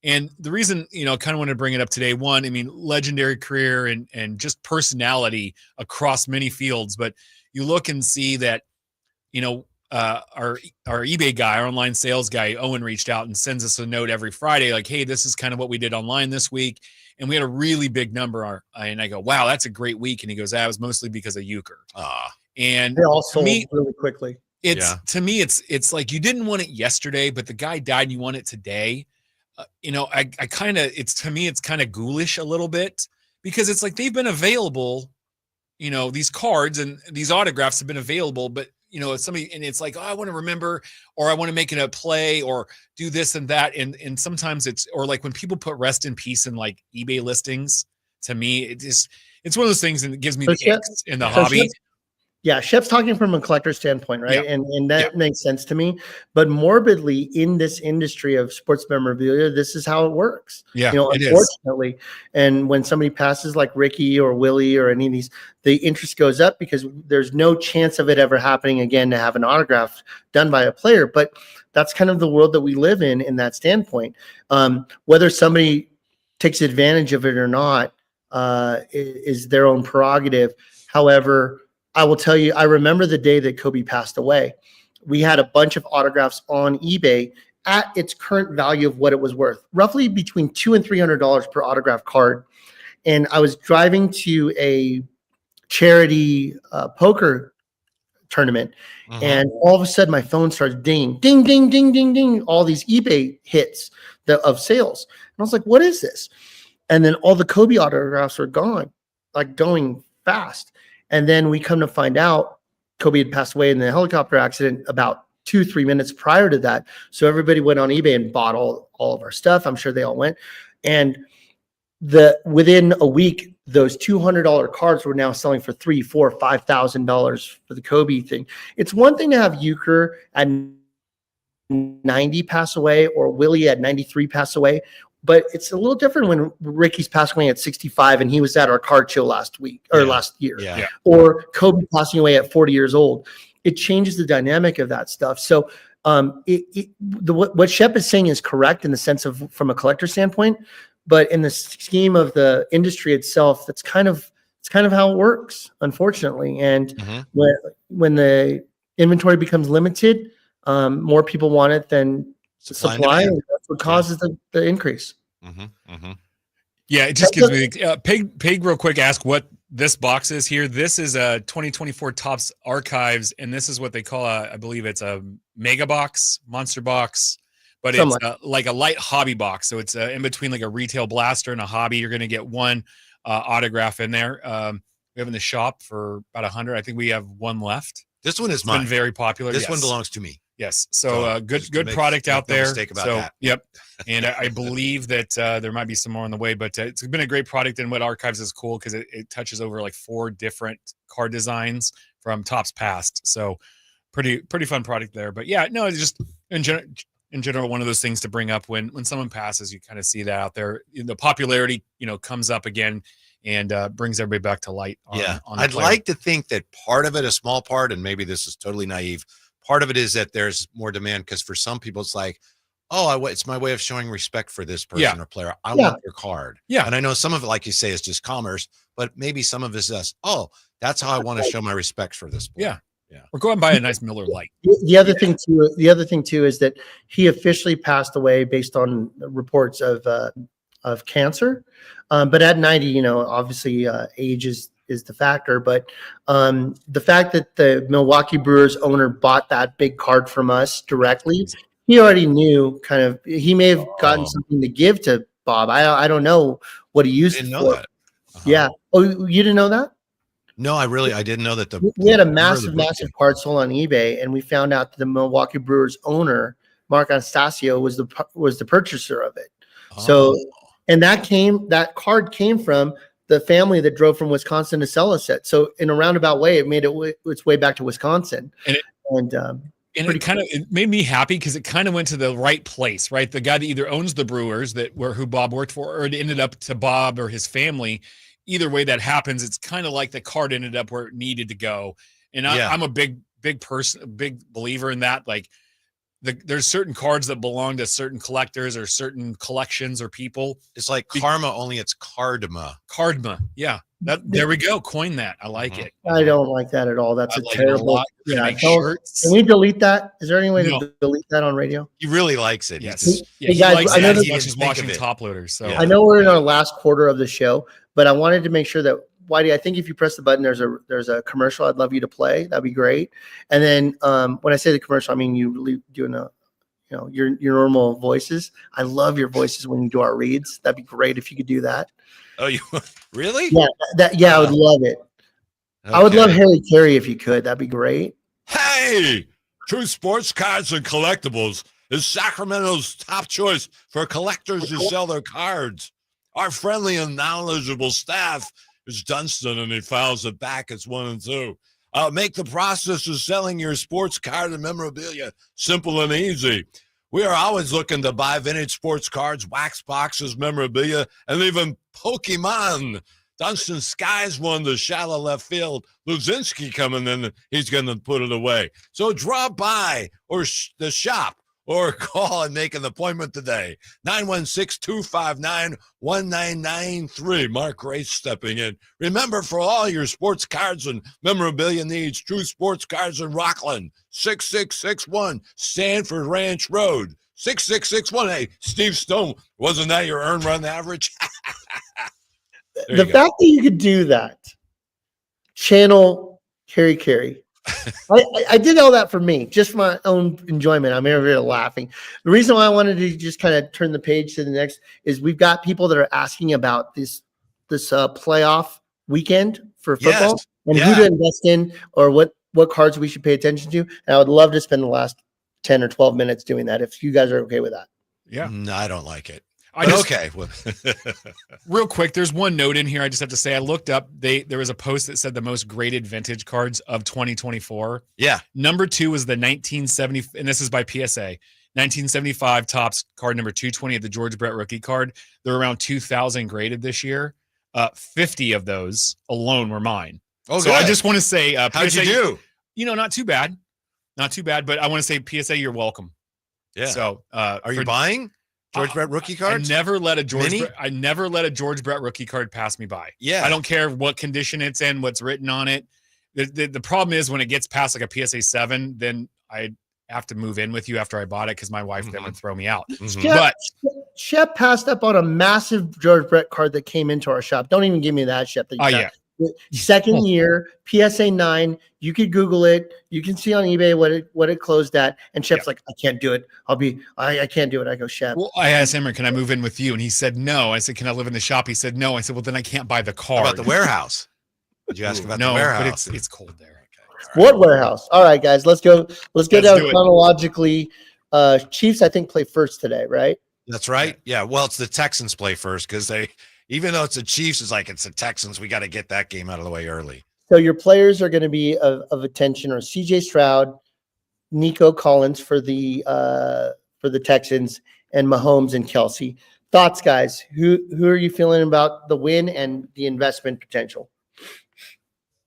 And the reason, kind of wanted to bring it up today, one, legendary career and just personality across many fields. But you look and see that, our eBay guy, our online sales guy, Owen, reached out and sends us a note every Friday, like, hey, this is kind of what we did online this week. And we had a really big number. And I go, wow, that's a great week. And he goes, that was mostly because of Uecker. And they all sold really quickly. To me, it's like you didn't want it yesterday, but the guy died and you want it today. It's kind of ghoulish a little bit because it's like they've been available, these cards and these autographs have been available, but somebody, and it's like, I want to remember, or I want to make it a play or do this and that. And sometimes or like when people put rest in peace in like eBay listings, to me, it's one of those things and it gives me the angst in the hobby. Yeah, Shep's talking from a collector standpoint, right? Yeah. And that makes sense to me. But morbidly, in this industry of sports memorabilia, this is how it works. Yeah, it is. Unfortunately. And when somebody passes like Ricky or Willie or any of these, the interest goes up because there's no chance of it ever happening again to have an autograph done by a player. But that's kind of the world that we live in that standpoint. Whether somebody takes advantage of it or not is their own prerogative. However, I will tell you, I remember the day that Kobe passed away. We had a bunch of autographs on eBay at its current value of what it was worth, roughly between $200 and $300 per autograph card. And I was driving to a charity poker tournament, and all of a sudden my phone starts dinging, ding, ding, ding, ding, ding, all these eBay hits of sales. And I was like, what is this? And then all the Kobe autographs were gone, like going fast. And then we come to find out Kobe had passed away in the helicopter accident about 2-3 minutes prior to that. So everybody went on eBay and bought all of our stuff. I'm sure they all went. And within a week, those $200 cards were now selling for $3,000, $4,000, $5,000 for the Kobe thing. It's one thing to have Uecker at 90 pass away or Willie at 93 pass away. But it's a little different when Ricky's passing away at 65 and he was at our card show last week or last year, or Kobe passing away at 40 years old. It changes the dynamic of that stuff. So what Shep is saying is correct in the sense of from a collector standpoint, but in the scheme of the industry itself, it's kind of how it works, unfortunately. And when the inventory becomes limited, more people want it than supply, and that's what causes the increase. Yeah, it just gives me Pig real quick ask what this box is here. This is a 2024 Topps Archives, and this is what they call I believe it's a mega box, monster box, but it's like a light hobby box. So it's in between like a retail blaster and a hobby. You're going to get one autograph in there. We have in the shop for about 100. I think we have one left. This one is it's been very popular. This one belongs to me. Yes. So good product out there. Mistake about that. Yep. And I believe that there might be some more on the way, but it's been a great product. And what Archives is cool because it touches over like 4 different card designs from Topps past. So pretty fun product there. But yeah, no, it's just in general, one of those things to bring up when someone passes, you kind of see that out there. The popularity, comes up again and brings everybody back to light. I'd like to think that part of it, a small part, and maybe this is totally naive, part of it is that there's more demand because for some people it's like, it's my way of showing respect for this person or player. I want your card. Yeah. And I know some of it, like you say, is just commerce, but maybe some of it is, that's how I want to show my respect for this player. Yeah. Or go and buy a nice Miller Lite. The other thing too is that he officially passed away based on reports of cancer. But at 90, obviously age is the factor, but the fact that the Milwaukee Brewers owner bought that big card from us directly, he already knew he may have gotten something to give to Bob. I don't know what he used it for. Yeah. Oh, you didn't know that? No, I didn't know that. We had a massive card sold on eBay, and we found out that the Milwaukee Brewers owner, Mark Anastasio, was the purchaser of it. So, and that card came from the family that drove from Wisconsin to sell us it. So in a roundabout way, it made its way back to Wisconsin. It made me happy because it kind of went to the right place, right? The guy that either owns the Brewers who Bob worked for, or it ended up to Bob or his family. Either way that happens, it's kind of like the card ended up where it needed to go. And I'm a big person, a big believer in that. Like there's certain cards that belong to certain collectors or certain collections or people. It's like karma, only it's cardma. Cardma. Yeah. There we go. Coin that. I like it. I don't like that at all. That's terrible. Yeah. Can we delete that? Is there any way to delete that on radio? He really likes it. Yes. He likes it as much as watching top loaders. So I know we're in our last quarter of the show, but I wanted to make sure that Whitey, I think if you press the button, there's a commercial I'd love you to play. That'd be great. And then when I say the commercial, I mean you doing your normal voices. I love your voices when you do our reads. That'd be great if you could do that. Oh, you really? Yeah, I would love it. Okay. I would love Harry Carey if you could. That'd be great. Hey, True Sports Cards and Collectibles is Sacramento's top choice for collectors who sell their cards. Our friendly and knowledgeable staff is Dunstan, and he files it back as 1 and 2. Make the process of selling your sports card and memorabilia simple and easy. We are always looking to buy vintage sports cards, wax boxes, memorabilia, and even Pokemon. Dunstan Skies won the shallow left field. Luzinski coming in, he's going to put it away. So drop by or the shop or call and make an appointment today. 916-259-1993. Mark Grace stepping in. Remember, for all your sports cards and memorabilia needs, True Sports Cards in Rockland, 6661 Stanford Ranch Road, 6661. Hey, Steve Stone, wasn't that your earn run average? The fact that you could do that, channel carry. I did all that for me, just for my own enjoyment. I'm over here laughing. The reason why I wanted to just kind of turn the page to the next is we've got people that are asking about this playoff weekend for football and who to invest in or what cards we should pay attention to. And I would love to spend the last 10 or 12 minutes doing that if you guys are okay with that. Yeah. No, I don't like it. Okay. Real quick, there's one note in here I just have to say. I looked up. There was a post that said the most graded vintage cards of 2024. Yeah. Number 2 was the 1970, and this is by PSA. 1975 Topps card number 220 of the George Brett rookie card. They're around 2,000 graded this year. 50 of those alone were mine. Oh, so good. I just want to say, how'd you do? Not too bad. But I want to say, PSA, you're welcome. Yeah. So, are you buying George Brett rookie cards? I never let a George Brett rookie card pass me by. Yeah. I don't care what condition it's in, what's written on it. The problem is when it gets past like a PSA 7, then I have to move in with you after I bought it because my wife then would throw me out. But Shep passed up on a massive George Brett card that came into our shop. Don't even give me that, Shep. Yeah. Second year, PSA 9. You could Google it. You can see on eBay what it closed at. And Shep's like, I can't do it. I can't do it. I go, Shep. Well, I asked him, can I move in with you? And he said no. I said, can I live in the shop? He said no. I said, well, then I can't buy the card. How about the warehouse? Did you ask about the warehouse? But it's cold there. Okay. What warehouse? All right, guys, let's go down chronologically. Chiefs, I think, play first today, right? That's right. Yeah. Well, it's the Texans play first because even though it's the Chiefs, it's the Texans. We got to get that game out of the way early. So your players are going to be of attention, or CJ Stroud, Nico Collins for the Texans, and Mahomes and Kelsey. Thoughts, guys? Who are you feeling about the win and the investment potential?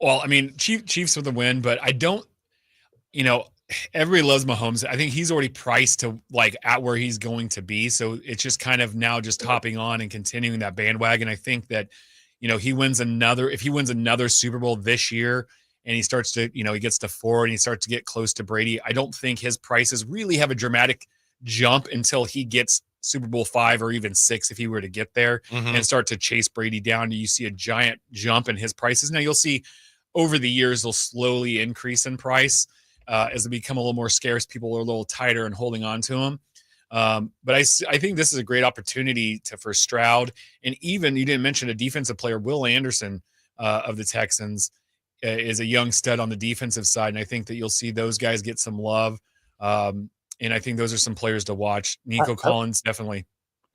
Well, I mean, Chiefs for the win, but I don't. Everybody loves Mahomes. I think he's already priced to at where he's going to be. So it's just kind of now just hopping on and continuing that bandwagon. I think that, if he wins another Super Bowl this year and he starts to, he gets to 4 and he starts to get close to Brady, I don't think his prices really have a dramatic jump until he gets Super Bowl 5 or even 6 if he were to get there and start to chase Brady down. You see a giant jump in his prices. Now you'll see over the years, they'll slowly increase in price. As they become a little more scarce, people are a little tighter and holding on to them. But I think this is a great opportunity for Stroud. And even, you didn't mention a defensive player, Will Anderson of the Texans is a young stud on the defensive side. And I think that you'll see those guys get some love. And I think those are some players to watch. Nico Collins, definitely.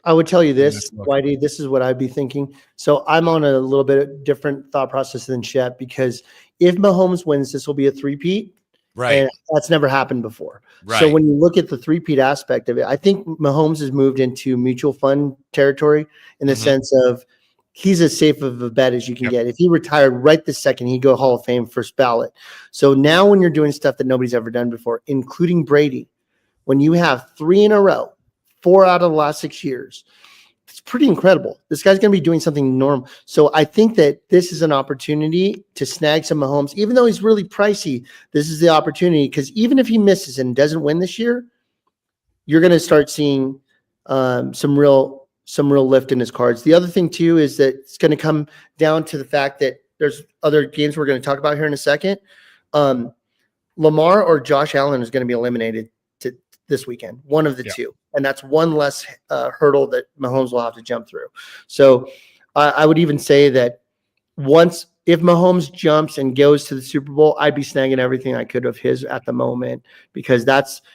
I would tell you this, Whitey, this is what I'd be thinking. So I'm on a little bit different thought process than Shep, because if Mahomes wins, this will be a three-peat. Right. And that's never happened before. Right. So when you look at the three-peat aspect of it, I think Mahomes has moved into mutual fund territory in the sense of he's as safe of a bet as you can get. If he retired right this second, he'd go Hall of Fame first ballot. So now when you're doing stuff that nobody's ever done before, including Brady, when you have 3 in a row, 4 out of the last 6 years, it's pretty incredible. This guy's going to be doing something normal. So I think that this is an opportunity to snag some Mahomes. Even though he's really pricey, this is the opportunity, because even if he misses and doesn't win this year, you're going to start seeing some real lift in his cards. The other thing, too, is that it's going to come down to the fact that there's other games we're going to talk about here in a second. Lamar or Josh Allen is going to be eliminated this weekend, one of the two. And that's one less hurdle that Mahomes will have to jump through. So I would even say that if Mahomes jumps and goes to the Super Bowl, I'd be snagging everything I could of his at the moment, because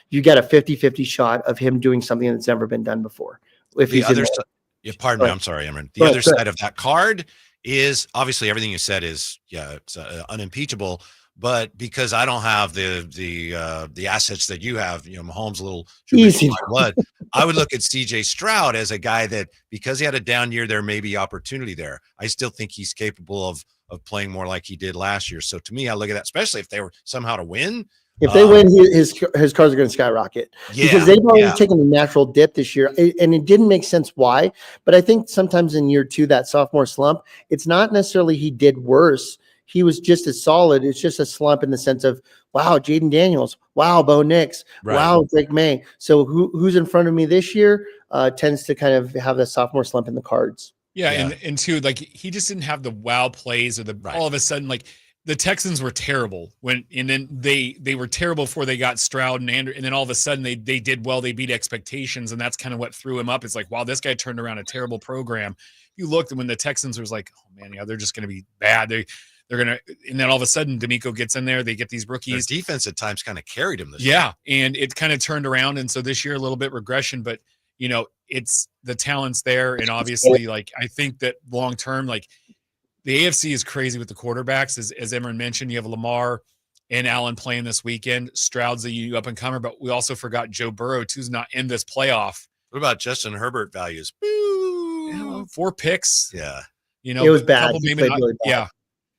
you get a 50-50 shot of him doing something that's never been done before. If the other side, pardon me, I'm sorry, Emran. The other side of that card is obviously everything you said is it's unimpeachable. but because I don't have the assets that you have, Mahomes a little Easy. blood. I would look at CJ Stroud as a guy that, because he had a down year, there may be opportunity there. I still think he's capable of playing more like he did last year. So to me, I look at that, especially if they were somehow to win. If they win, his cars are going to skyrocket because they've already taken a natural dip this year, and it didn't make sense why. But I think sometimes in year 2, that sophomore slump, it's not necessarily he did worse. He was just as solid. It's just a slump in the sense of, wow, Jaden Daniels, wow, Bo Nix, wow, Drake May. So who's in front of me this year tends to kind of have the sophomore slump in the cards. Yeah. And too, like he just didn't have the wow plays or all of a sudden, like the Texans were terrible and then they were terrible before they got Stroud and Andrew, and then all of a sudden they did well, they beat expectations, and that's kind of what threw him up. It's like, wow, this guy turned around a terrible program. You looked, and when the Texans was like, oh man, they're just going to be bad. They're going to, and then all of a sudden D'Amico gets in there. They get these rookies. Their defense at times kind of carried him this year. And it kind of turned around. And so this year, a little bit regression, but it's the talent's there. And obviously, like, I think that long-term, like the AFC is crazy with the quarterbacks. As Emran mentioned, you have Lamar and Allen playing this weekend. Stroud's a up and comer, but we also forgot Joe Burrow, who's not in this playoff. What about Justin Herbert values? 4 picks. Yeah. It was bad. Really bad. Yeah.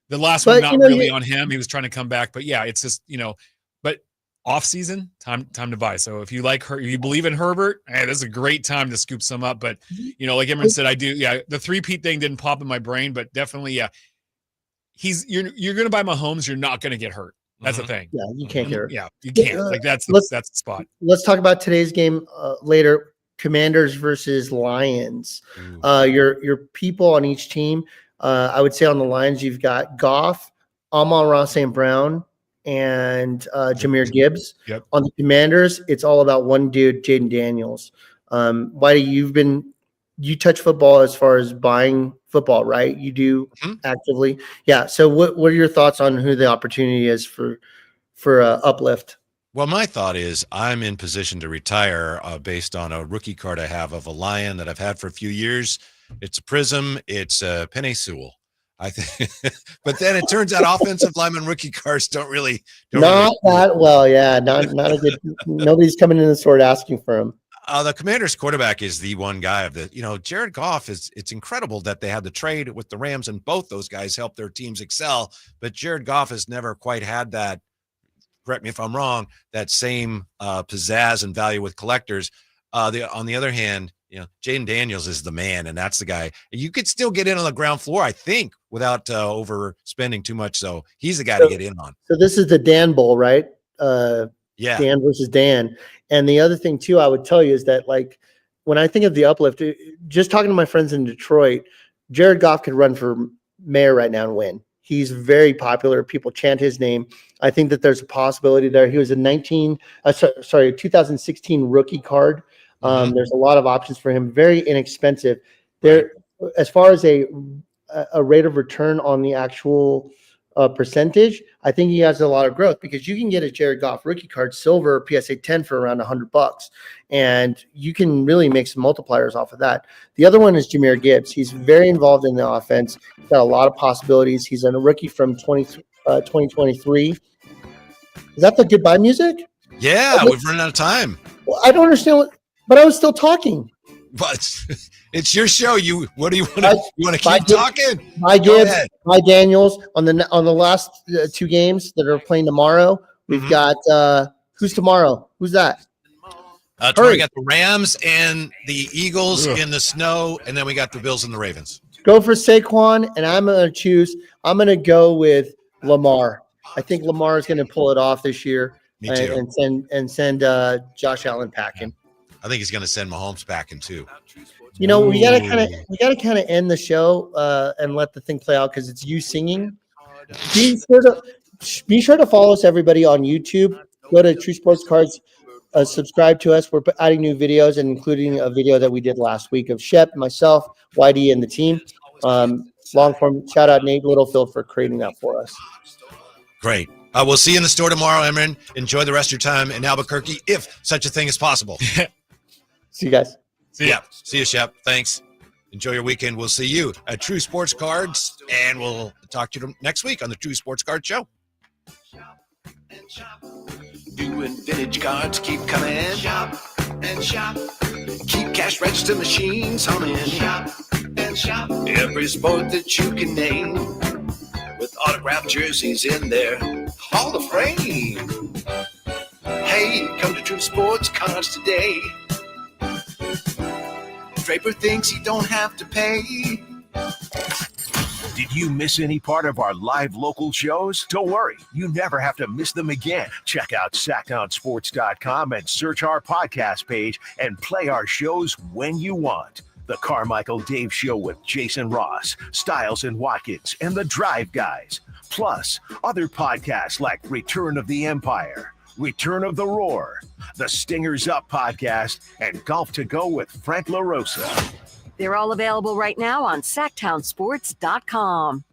The last one, not really on him. He was trying to come back, but yeah, it's just, but off season, time to buy. So if you like her, if you believe in Herbert, hey, this is a great time to scoop some up. But like Emran said, I do. Yeah. The 3-peat thing didn't pop in my brain, but definitely, yeah. You're going to buy Mahomes. You're not going to get hurt. That's the thing. Yeah. You can't get hurt. Yeah. You can't. Like that's the spot. Let's talk about today's game later. Commanders versus Lions. Your people on each team. I would say on the Lions, you've got Goff, Amon-Ra St. Brown, and Jahmyr Gibbs. Yep. On the Commanders, it's all about one dude, Jaden Daniels. Whitey, you touch football as far as buying football, right? You do actively. Yeah. So what are your thoughts on who the opportunity is for uplift? Well, my thought is I'm in position to retire based on a rookie card I have of a Lion that I've had for a few years. It's a Prism. It's a Penei Sewell. I think, but then it turns out offensive lineman rookie cards don't really. Not well. Yeah, not a good. Nobody's coming in the store asking for him. The Commanders quarterback is the one guy of the. Jared Goff it's incredible that they had the trade with the Rams and both those guys helped their teams excel. But Jared Goff has never quite had that. Correct me if I'm wrong. That same pizzazz and value with collectors. On the other hand, Jaden Daniels is the man, and that's the guy. You could still get in on the ground floor, I think, without overspending too much. So he's the guy to get in on. So this is the Dan Bowl, right? Yeah. Dan versus Dan. And the other thing too, I would tell you is that, like, when I think of the uplift, just talking to my friends in Detroit, Jared Goff could run for mayor right now and win. He's very popular. People chant his name. I think that there's a possibility there. He was a 2016 rookie card. There's a lot of options for him. Very inexpensive. There, as far as a rate of return on the actual percentage, I think he has a lot of growth because you can get a Jared Goff rookie card, silver PSA 10 for around $100, and you can really make some multipliers off of that. The other one is Jahmyr Gibbs. He's very involved in the offense. He's got a lot of possibilities. He's a rookie from 2023. Is that the goodbye music? Yeah, we've run out of time. Well, I don't understand but I was still talking. But it's your show. What do you want to? You want to keep talking? My Gibbs, my Daniels on the last 2 games that are playing tomorrow. We've got who's tomorrow? Who's that? Tomorrow we got the Rams and the Eagles in the snow, and then we got the Bills and the Ravens. Go for Saquon, and I'm going to go with Lamar. I think Lamar is going to pull it off this year. Me too. And send Josh Allen packing. I think he's going to send Mahomes packing too. We gotta kind of end the show and let the thing play out because it's you singing. Be sure to follow us, everybody, on YouTube. Go to True Sports Cards. Subscribe to us. We're adding new videos, and including a video that we did last week of Shep, myself, Whitey, and the team. Long form. Shout out Nate Littlefield for creating that for us. Great. We'll see you in the store tomorrow, Emran. Enjoy the rest of your time in Albuquerque, if such a thing is possible. See you guys. See you, Shep. Thanks. Enjoy your weekend. We'll see you at True Sports Cards, and we'll talk to you next week on the True Sports Card Show. and shop. New and vintage cards keep coming. Shop and shop. Keep cash register machines humming. Shop and shop. Every sport that you can name, with autographed jerseys in their Hall of Fame. Hey, come to True Sports Cards today. Draper thinks you don't have to pay. Did you miss any part of our live local shows? Don't worry, you never have to miss them again. Check out sacktownsports.com and search our podcast page and play our shows when you want. The Carmichael Dave Show with Jason Ross, Stiles and Watkins, and the Drive Guys. Plus, other podcasts like Return of the Empire, Return of the Roar, the Stingers Up podcast, and Golf to Go with Frank LaRosa. They're all available right now on sacktownsports.com.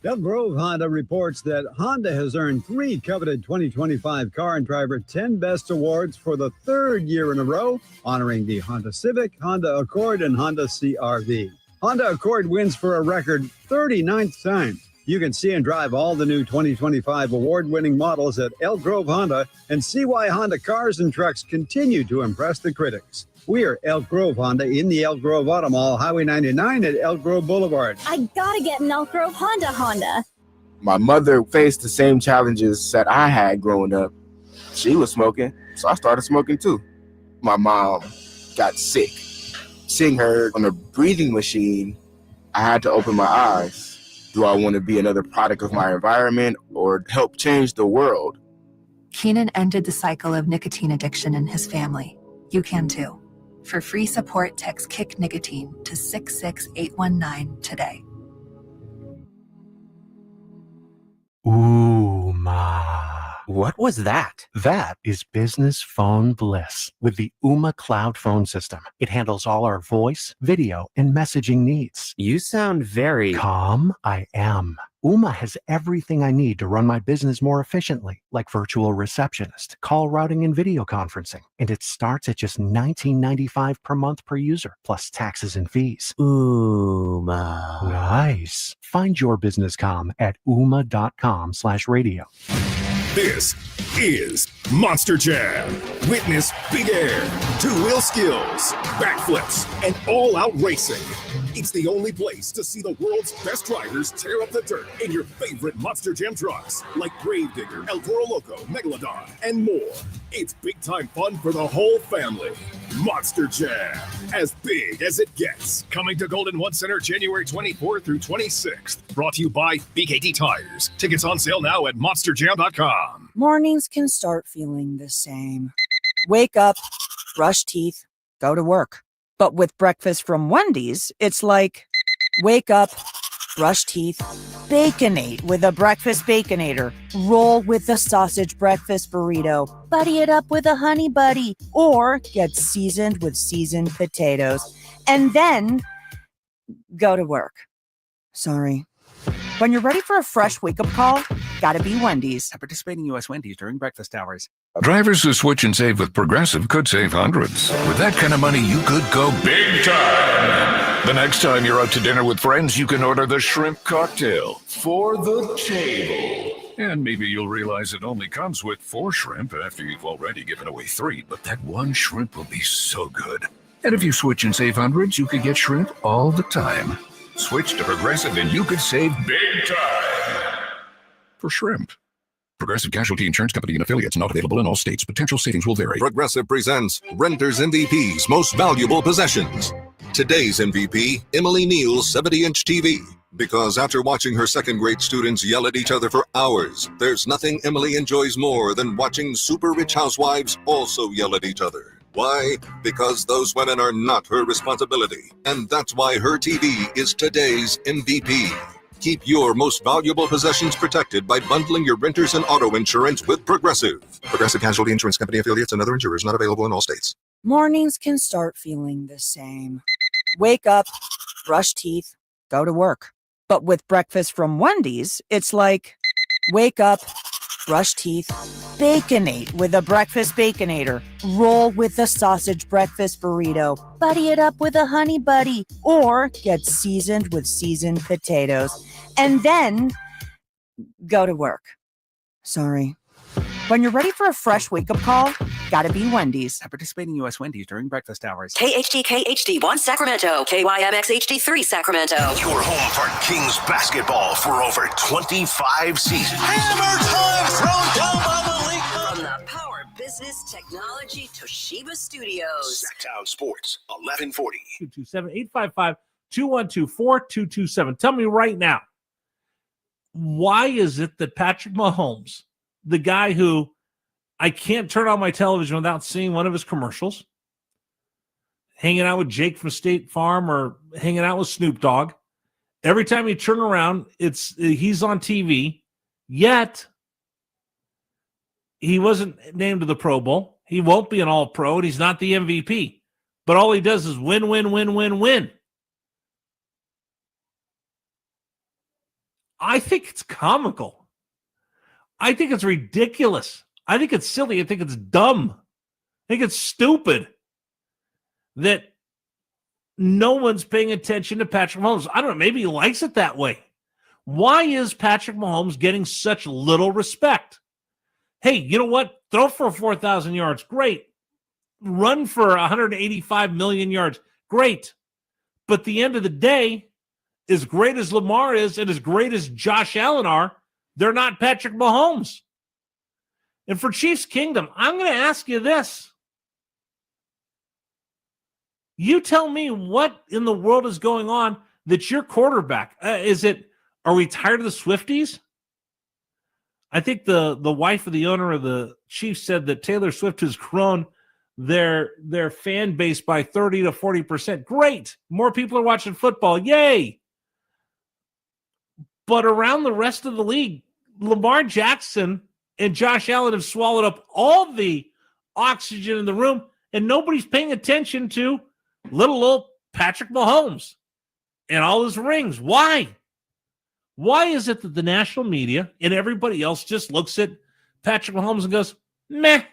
Elk Grove Honda reports that Honda has earned 3 coveted 2025 Car and Driver 10 Best Awards for the 3rd year in a row, honoring the Honda Civic, Honda Accord, and Honda CR-V. Honda Accord wins for a record 39th time. You can see and drive all the new 2025 award-winning models at Elk Grove Honda and see why Honda cars and trucks continue to impress the critics. We are Elk Grove Honda in the Elk Grove Auto Mall, Highway 99 at Elk Grove Boulevard. I gotta get an Elk Grove Honda. My mother faced the same challenges that I had growing up. She was smoking, so I started smoking too. My mom got sick. Seeing her on a breathing machine, I had to open my eyes. Do I want to be another product of my environment or help change the world? Keenan ended the cycle of nicotine addiction in his family. You can too. For free support, text Kick Nicotine to 66819 today. Ooh, ma. What was that? That is business phone bliss with the Ooma Cloud phone system. It handles all our voice, video, and messaging needs. You sound very calm. I am. Ooma has everything I need to run my business more efficiently, like virtual receptionist, call routing, and video conferencing. And it starts at just $19.95 per month per user, plus taxes and fees. Ooma. Nice. Find your business comm at ooma.com/radio. This is Monster Jam. Witness big air, two-wheel skills, backflips, and all-out racing. It's the only place to see the world's best drivers tear up the dirt in your favorite Monster Jam trucks, like Gravedigger, El Toro Loco, Megalodon, and more. It's big-time fun for the whole family. Monster Jam, as big as it gets. Coming to Golden One Center January 24th through 26th. Brought to you by BKT Tires. Tickets on sale now at monsterjam.com. Mornings can start feeling the same. Wake up, brush teeth, go to work. But with breakfast from Wendy's, it's like, wake up, brush teeth, Baconate with a breakfast Baconator. Roll with a sausage breakfast burrito. Buddy it up with a honey buddy. Or get seasoned with seasoned potatoes. And then go to work. Sorry. When you're ready for a fresh wake-up call, gotta be Wendy's. At participating U.S. Wendy's during breakfast hours. Drivers who switch and save with Progressive could save hundreds. With that kind of money, you could go big time. The next time you're out to dinner with friends, you can order the shrimp cocktail for the table. And maybe you'll realize it only comes with 4 shrimp after you've already given away 3. But that one shrimp will be so good. And if you switch and save hundreds, you could get shrimp all the time. Switch to Progressive and you could save big time for shrimp. Progressive Casualty Insurance Company and affiliates, not available in all states. Potential savings will vary. Progressive presents Renters MVP's Most Valuable Possessions. Today's MVP, Emily Neal's 70-inch TV. Because after watching her second-grade students yell at each other for hours, there's nothing Emily enjoys more than watching super rich housewives also yell at each other. Why? Because those women are not her responsibility. And that's why her TV is today's MVP. Keep your most valuable possessions protected by bundling your renters and auto insurance with Progressive. Progressive Casualty Insurance Company affiliates and other insurers not available in all states. Mornings can start feeling the same. Wake up, brush teeth, go to work. But with breakfast from Wendy's, it's like, wake up, brush teeth, Baconate with a breakfast Baconator. Roll with a sausage breakfast burrito. Buddy it up with a honey buddy. Or get seasoned with seasoned potatoes. And then go to work. Sorry. When you're ready for a fresh wake-up call, gotta be Wendy's. At participating U.S. Wendy's during breakfast hours. KHD1 Sacramento, KYMX HD3 Sacramento. Your home for Kings basketball for over 25 seasons. Hammer time thrown down by the league. From the Power Business Technology Toshiba Studios. Sacktown Sports, 1140. 227-855-212-4227. Tell me right now, why is it that Patrick Mahomes, the guy who I can't turn on my television without seeing one of his commercials, hanging out with Jake from State Farm or hanging out with Snoop Dogg, every time you turn around, he's on TV, yet he wasn't named to the Pro Bowl. He won't be an All-Pro, and he's not the MVP. But all he does is win, win, win, win, win. I think it's comical. I think it's ridiculous. I think it's silly. I think it's dumb. I think it's stupid that no one's paying attention to Patrick Mahomes. I don't know. Maybe he likes it that way. Why is Patrick Mahomes getting such little respect? Hey, you know what? Throw for 4,000 yards. Great. Run for 185 million yards. Great. But at the end of the day, as great as Lamar is and as great as Josh Allen are, they're not Patrick Mahomes. And for Chiefs Kingdom, I'm going to ask you this. You tell me what in the world is going on that your quarterback, are we tired of the Swifties? I think the wife of the owner of the Chiefs said that Taylor Swift has grown their fan base by 30 to 40%. Great. More people are watching football. Yay. But around the rest of the league, Lamar Jackson and Josh Allen have swallowed up all the oxygen in the room, and nobody's paying attention to little old Patrick Mahomes and all his rings. Why? Why is it that the national media and everybody else just looks at Patrick Mahomes and goes, meh,